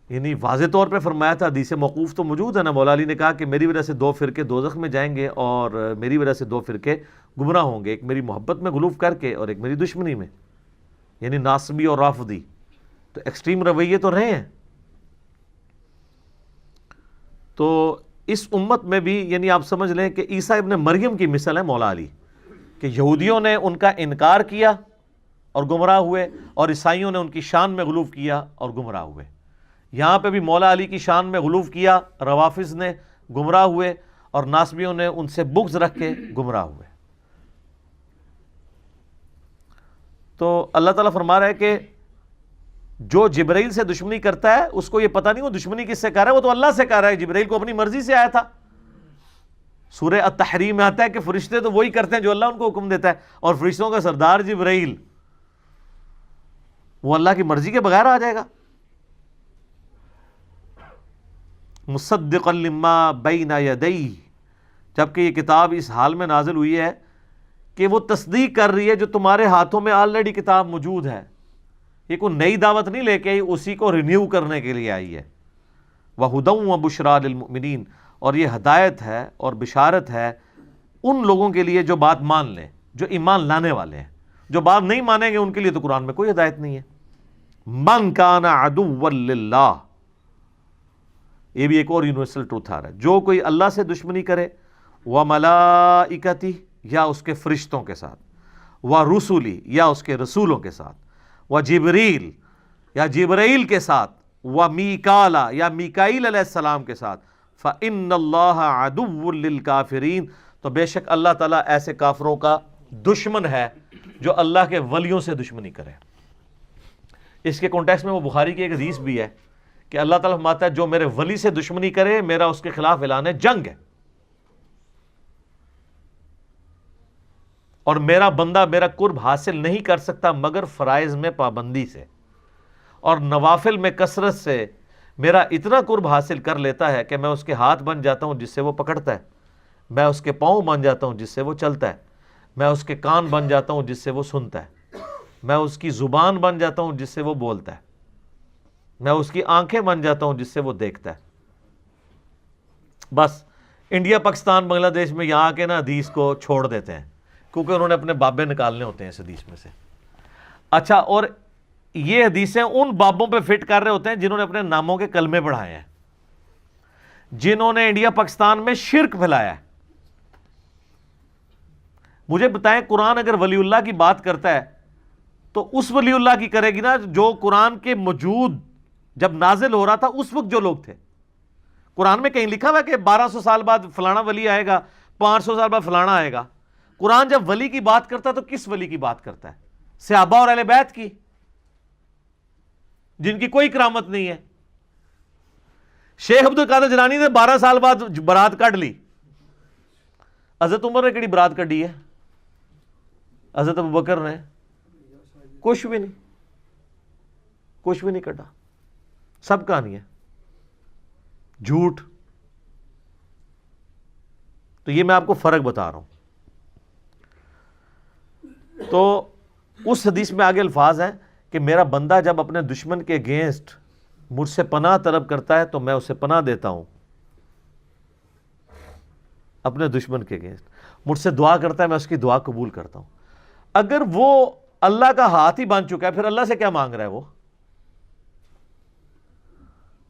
یعنی واضح طور پہ فرمایا تھا, حدیث موقوف تو موجود ہے نا. مولا علی نے کہا کہ میری وجہ سے 2 فرقے دوزخ میں جائیں گے اور میری وجہ سے 2 فرقے گمراہ ہوں گے, ایک میری محبت میں غلوف کر کے اور ایک میری دشمنی میں, یعنی ناصبی اور رافضی. تو ایکسٹریم رویے تو رہے ہیں. تو اس امت میں بھی یعنی آپ سمجھ لیں کہ عیسیٰ ابن مریم کی مثل ہے مولا علی, کہ یہودیوں نے ان کا انکار کیا اور گمراہ ہوئے, اور عیسائیوں نے ان کی شان میں غلوف کیا اور گمراہ ہوئے. یہاں پہ بھی مولا علی کی شان میں غلوف کیا, روافض نے گمراہ ہوئے, اور ناصبیوں نے ان سے بغض رکھ کے گمراہ ہوئے. تو اللہ تعالیٰ فرما رہا ہے کہ جو جبرائیل سے دشمنی کرتا ہے اس کو یہ پتہ نہیں وہ دشمنی کس سے کر رہا ہے, وہ تو اللہ سے کر رہا ہے. جبرائیل کو اپنی مرضی سے آیا تھا. سورہ التحریم میں آتا ہے کہ فرشتے تو وہی کرتے ہیں جو اللہ ان کو حکم دیتا ہے, اور فرشتوں کا سردار جبرائیل وہ اللہ کی مرضی کے بغیر آ جائے گا. مصدقا لما بین یدیہ, جبکہ یہ کتاب اس حال میں نازل ہوئی ہے کہ وہ تصدیق کر رہی ہے جو تمہارے ہاتھوں میں آلریڈی کتاب موجود ہے. یہ کوئی نئی دعوت نہیں لے کے آئی, اسی کو رینیو کرنے کے لیے آئی ہے. وَہُدًى وَبُشْرَىٰ لِلْمُؤْمِنِينَ, اور یہ ہدایت ہے اور بشارت ہے ان لوگوں کے لیے جو بات مان لیں, جو ایمان لانے والے ہیں. جو بات نہیں مانیں گے ان کے لیے تو قرآن میں کوئی ہدایت نہیں ہے. مَنْ كَانَ عَدُوًّا لِلَّهِ, یہ بھی ایک اور یونیورسل ٹروتھ آ رہا ہے. جو کوئی اللہ سے دشمنی کرے, وَمَلَائِكَتِهِ, یا اس کے فرشتوں کے ساتھ, وَرُسُلِهِ, یا اس کے رسولوں کے ساتھ, وَجِبْرِيلَ, یا جبرائیل کے ساتھ, وَمِيكَالَ, یا میکائیل علیہ السلام کے ساتھ, فَإِنَّ اللَّهَ عَدُوٌّ لِلْكَافِرِينَ, تو بے شک اللہ تعالیٰ ایسے کافروں کا دشمن ہے جو اللہ کے ولیوں سے دشمنی کرے. اس کے کانٹیکسٹ میں وہ بخاری کی ایک حدیث بھی ہے کہ اللہ تعالیٰ فرماتا ہے جو میرے ولی سے دشمنی کرے میرا اس کے خلاف اعلان جنگ ہے, اور میرا بندہ میرا قرب حاصل نہیں کر سکتا مگر فرائض میں پابندی سے, اور نوافل میں کثرت سے میرا اتنا قرب حاصل کر لیتا ہے کہ میں اس کے ہاتھ بن جاتا ہوں جس سے وہ پکڑتا ہے, میں اس کے پاؤں بن جاتا ہوں جس سے وہ چلتا ہے, میں اس کے کان بن جاتا ہوں جس سے وہ سنتا ہے, میں اس کی زبان بن جاتا ہوں جس سے وہ بولتا ہے, میں اس کی آنکھیں بن جاتا ہوں جس سے وہ دیکھتا ہے. بس انڈیا پاکستان بنگلہ دیش میں یہاں کے نا حدیث کو چھوڑ دیتے ہیں کیونکہ انہوں نے اپنے بابے نکالنے ہوتے ہیں اس حدیث میں سے. اچھا, اور یہ حدیثیں ان بابوں پہ فٹ کر رہے ہوتے ہیں جنہوں نے اپنے ناموں کے کلمے پڑھائے ہیں, جنہوں نے انڈیا پاکستان میں شرک پھیلایا ہے. مجھے بتائیں قرآن اگر ولی اللہ کی بات کرتا ہے تو اس ولی اللہ کی کرے گی نا جو قرآن کے موجود جب نازل ہو رہا تھا اس وقت جو لوگ تھے. قرآن میں کہیں لکھا ہوا ہے کہ 1200 سال بعد فلانا ولی آئے گا, 500 سال بعد فلانا آئے گا. قرآن جب ولی کی بات کرتا ہے تو کس ولی کی بات کرتا ہے؟ صحابہ اور اہل بیت کی, جن کی کوئی کرامت نہیں ہے. شیخ عبد القادر جیلانی نے 12 سال بعد برات کاٹ لی. حضرت عمر نے کیڑی برات کڈی ہے؟ حضرت ابوبکر نے کچھ بھی نہیں کڈا. سب کہانی ہے جھوٹ. تو یہ میں آپ کو فرق بتا رہا ہوں. تو اس حدیث میں آگے الفاظ ہیں کہ میرا بندہ جب اپنے دشمن کے اگینسٹ مجھ سے پناہ طلب کرتا ہے تو میں اسے پناہ دیتا ہوں. اپنے دشمن کے اگینسٹ مجھ سے دعا کرتا ہے, میں اس کی دعا قبول کرتا ہوں. اگر وہ اللہ کا ہاتھ ہی بن چکا ہے پھر اللہ سے کیا مانگ رہا ہے؟ وہ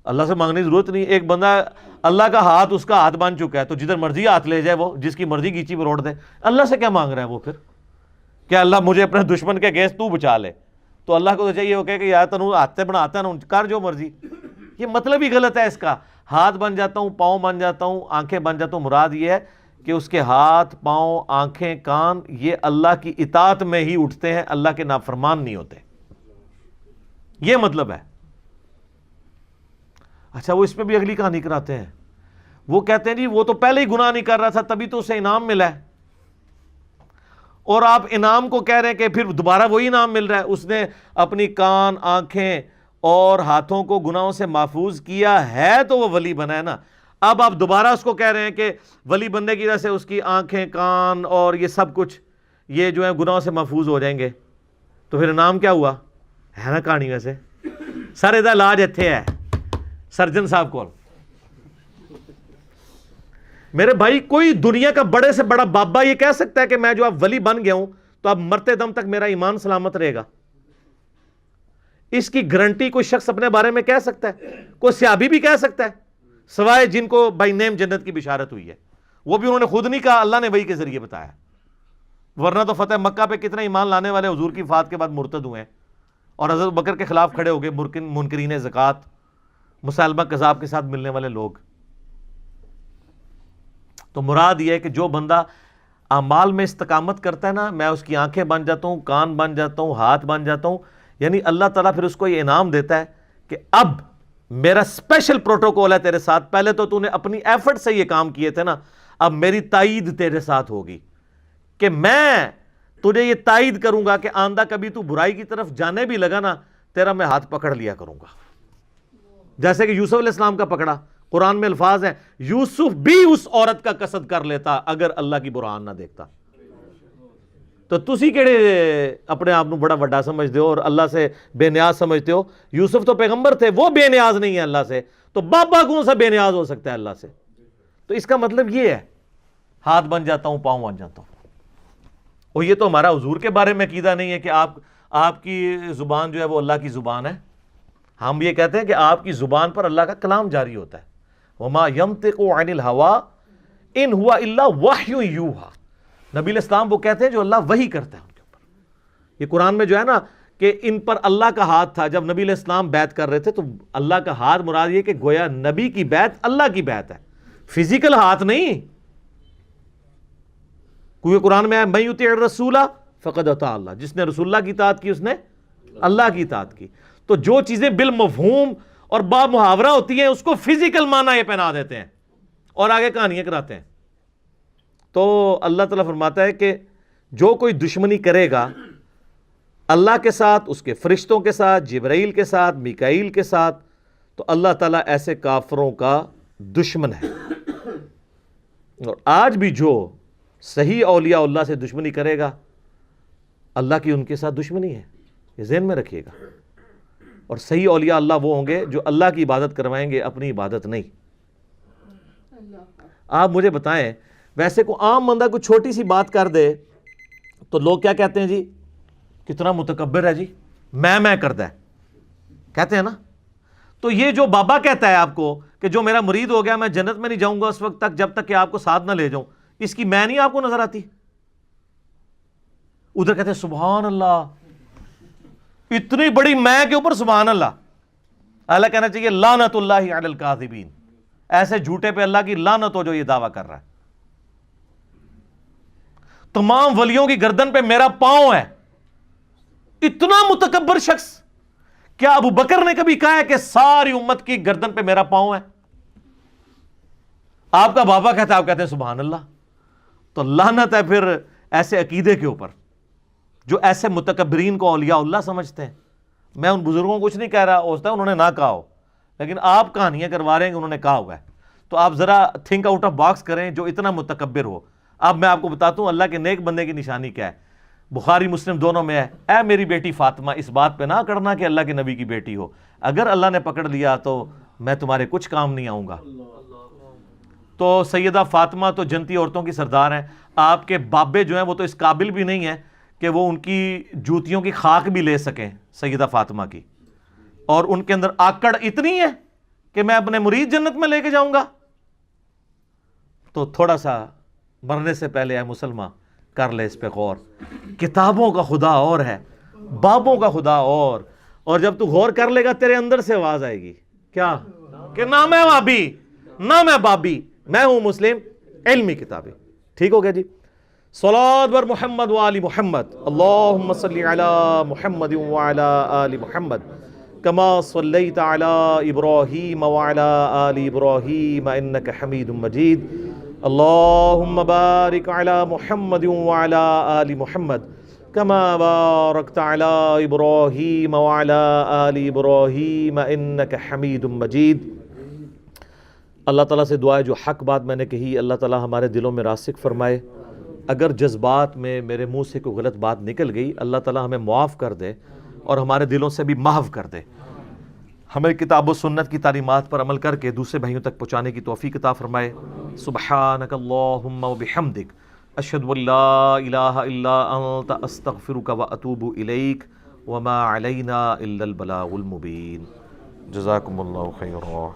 اللہ سے مانگنے کی ضرورت نہیں. ایک بندہ اللہ کا ہاتھ اس کا ہاتھ بن چکا ہے تو جدھر مرضی ہاتھ لے جائے, وہ جس کی مرضی گیچی پر روڑ دے. اللہ سے کیا مانگ رہا ہے وہ پھر؟ کہ اللہ مجھے اپنے دشمن کے اگینسٹ تو بچا لے. تو اللہ کو تو چاہیے وہ کہے کہ یار تنو ہاتھ بناتا ہے نا, کر جو مرضی. یہ مطلب ہی غلط ہے اس کا. ہاتھ بن جاتا ہوں, پاؤں بن جاتا ہوں, آنکھیں بن جاتا ہوں, مراد یہ ہے کہ اس کے ہاتھ, پاؤں, آنکھیں, کان یہ اللہ کی اطاعت میں ہی اٹھتے ہیں, اللہ کے نافرمان نہیں ہوتے. یہ مطلب ہے. اچھا وہ اس میں بھی اگلی کہانی کراتے ہیں. وہ کہتے ہیں جی وہ تو پہلے ہی گناہ نہیں کر رہا تھا تبھی تو اسے انعام ملا ہے, اور آپ انعام کو کہہ رہے ہیں کہ پھر دوبارہ وہی انعام مل رہا ہے. اس نے اپنی کان, آنکھیں اور ہاتھوں کو گناہوں سے محفوظ کیا ہے تو وہ ولی بنا ہے نا. اب آپ دوبارہ اس کو کہہ رہے ہیں کہ ولی بننے کی وجہ سے اس کی آنکھیں, کان اور یہ سب کچھ یہ جو ہے گناہوں سے محفوظ ہو جائیں گے, تو پھر انعام کیا ہوا ہے نا کہانی. ویسے سر ادھر علاج اتنے ہے سرجن صاحب کو. میرے بھائی کوئی دنیا کا بڑے سے بڑا بابا یہ کہہ سکتا ہے کہ میں جو اب ولی بن گیا ہوں تو اب مرتے دم تک میرا ایمان سلامت رہے گا؟ اس کی گارنٹی کوئی شخص اپنے بارے میں کہہ سکتا ہے؟ کوئی صحابی بھی کہہ سکتا ہے سوائے جن کو بائی نیم جنت کی بشارت ہوئی ہے. وہ بھی انہوں نے خود نہیں کہا, اللہ نے وحی کے ذریعے بتایا. ورنہ تو فتح مکہ پہ کتنے ایمان لانے والے حضور کی وفات کے بعد مرتد ہوئے ہیں اور حضرت بکر کے خلاف کھڑے ہو گئے, منکرین زکوٰۃ, مسلمہ کذاب کے ساتھ ملنے والے لوگ. تو مراد یہ ہے کہ جو بندہ اعمال میں استقامت کرتا ہے نا, میں اس کی آنکھیں بن جاتا ہوں, کان بن جاتا ہوں, ہاتھ بن جاتا ہوں. یعنی اللہ تعالیٰ پھر اس کو یہ انعام دیتا ہے کہ اب میرا اسپیشل پروٹوکول ہے تیرے ساتھ. پہلے تو نے اپنی ایفرٹ سے یہ کام کیے تھے نا, اب میری تائید تیرے ساتھ ہوگی کہ میں تجھے یہ تائید کروں گا کہ آندہ کبھی تو برائی کی طرف جانے بھی لگا نا, تیرا میں ہاتھ پکڑ لیا کروں گا. جیسے کہ یوسف علیہ السلام کا پکڑا. قرآن میں الفاظ ہیں یوسف بھی اس عورت کا قصد کر لیتا اگر اللہ کی برہان نہ دیکھتا. تو تسی کیڑے اپنے آپ کو بڑا وڈا سمجھتے ہو اور اللہ سے بے نیاز سمجھتے ہو؟ یوسف تو پیغمبر تھے, وہ بے نیاز نہیں ہے اللہ سے, تو بابا کون سا بے نیاز ہو سکتا ہے اللہ سے؟ تو اس کا مطلب یہ ہے ہاتھ بن جاتا ہوں, پاؤں بن جاتا ہوں. اور یہ تو ہمارا حضور کے بارے میں عقیدہ نہیں ہے کہ آپ کی زبان جو ہے وہ اللہ کی زبان ہے. ہم یہ کہتے ہیں کہ آپ کی زبان پر اللہ کا کلام جاری ہوتا ہے. وما ينطق عن الهوى ان هو الا وحی یوحى. نبی الاسلام وہ کہتے ہیں جو اللہ وحی کرتا ہے ان کے اوپر. یہ قرآن میں جو ہے نا کہ ان پر اللہ کا ہاتھ تھا. جب نبی الاسلام بیعت کر رہے تھے تو اللہ کا ہاتھ مراد یہ کہ گویا نبی کی بیعت اللہ کی بیعت ہے, فزیکل ہاتھ نہیں. کیونکہ قرآن میں ہے من یطیع الرسول فقد اطاع اللہ, جس نے رسول اللہ کی اطاعت کی اس نے اللہ کی اطاعت کی. تو جو چیزیں بالمفہوم اور با محاورہ ہوتی ہیں اس کو فزیکل معنی یہ پہنا دیتے ہیں اور آگے کہانیاں کراتے ہیں. تو اللہ تعالیٰ فرماتا ہے کہ جو کوئی دشمنی کرے گا اللہ کے ساتھ, اس کے فرشتوں کے ساتھ, جبرائیل کے ساتھ, میکائیل کے ساتھ, تو اللہ تعالیٰ ایسے کافروں کا دشمن ہے. اور آج بھی جو صحیح اولیاء اللہ سے دشمنی کرے گا اللہ کی ان کے ساتھ دشمنی ہے, یہ ذہن میں رکھیے گا. اور صحیح اولیاء اللہ وہ ہوں گے جو اللہ کی عبادت کروائیں گے, اپنی عبادت نہیں. آپ مجھے بتائیں, ویسے کو عام بندہ کوئی چھوٹی سی بات کر دے تو لوگ کیا کہتے ہیں جی, کتنا متکبر ہے جی, میں کرتا ہے, کہتے ہیں نا. تو یہ جو بابا کہتا ہے آپ کو کہ جو میرا مرید ہو گیا میں جنت میں نہیں جاؤں گا اس وقت تک جب تک کہ آپ کو ساتھ نہ لے جاؤں, اس کی میں نہیں آپ کو نظر آتی؟ ادھر کہتے ہیں سبحان اللہ, اتنی بڑی میں کے اوپر سبحان اللہ. اللہ کہنا چاہیے لعنت اللہ علی الکاذبین، ایسے جھوٹے پہ اللہ کی لعنت ہو جو یہ دعویٰ کر رہا ہے. تمام ولیوں کی گردن پہ میرا پاؤں ہے. اتنا متکبر شخص. کیا ابو بکر نے کبھی کہا ہے کہ ساری امت کی گردن پہ میرا پاؤں ہے؟ آپ کا بابا کہتا ہے، آپ کہتے ہیں سبحان اللہ. تو لعنت ہے پھر ایسے عقیدے کے اوپر جو ایسے متکبرین کو اولیاء اللہ سمجھتے ہیں. میں ان بزرگوں کو کچھ نہیں کہہ رہا، ہو سکتا ہے انہوں نے نہ کہا ہو، لیکن آپ کہانیاں کروا رہے ہیں کہ انہوں نے کہا ہوا ہے. تو آپ ذرا تھنک آؤٹ آف باکس کریں جو اتنا متکبر ہو. اب میں آپ کو بتاتا ہوں اللہ کے نیک بندے کی نشانی کیا ہے. بخاری مسلم دونوں میں ہے، اے میری بیٹی فاطمہ اس بات پہ نہ کرنا کہ اللہ کے نبی کی بیٹی ہو، اگر اللہ نے پکڑ لیا تو میں تمہارے کچھ کام نہیں آؤں گا. تو سیدہ فاطمہ تو جنتی عورتوں کی سردار ہیں. آپ کے بابے جو ہیں وہ تو اس قابل بھی نہیں ہیں کہ وہ ان کی جوتیوں کی خاک بھی لے سکیں سیدہ فاطمہ کی، اور ان کے اندر آکڑ اتنی ہے کہ میں اپنے مرید جنت میں لے کے جاؤں گا. تو تھوڑا سا مرنے سے پہلے اے مسلمان کر لے اس پہ غور. کتابوں کا خدا اور ہے، بابوں کا خدا اور جب تو غور کر لے گا تیرے اندر سے آواز آئے گی کیا کہ نہ میں وابی نہ میں بابی، میں ہوں مسلم علمی کتابیں. ٹھیک ہو گیا جی. صلوات بر محمد وآل محمد. اللہم صلی علی محمد وعلی آل محمد کما صلیت علی ابراہیم وعلی آل ابراہیم انک حمید مجید. اللہم بارک علی محمد وعلی آل محمد کما بارکت علی ابراہیم وعلی آل ابراہیم انک حمید مجید. اللہ تعالیٰ سے دعا ہے جو حق بات میں نے کہی اللہ تعالیٰ ہمارے دلوں میں راسخ فرمائے. اگر جذبات میں میرے منہ سے کوئی غلط بات نکل گئی اللہ تعالیٰ ہمیں معاف کر دے اور ہمارے دلوں سے بھی محو کر دے. ہمیں کتاب و سنت کی تعلیمات پر عمل کر کے دوسرے بھائیوں تک پہنچانے کی توفیق عطا فرمائے. سبحانک اللہم و بحمدک اشہد ان لا الہ الا انت استغفرک و اتوب الیک وما علینا الا البلاغ المبین. جزاکم اللہ خیرا.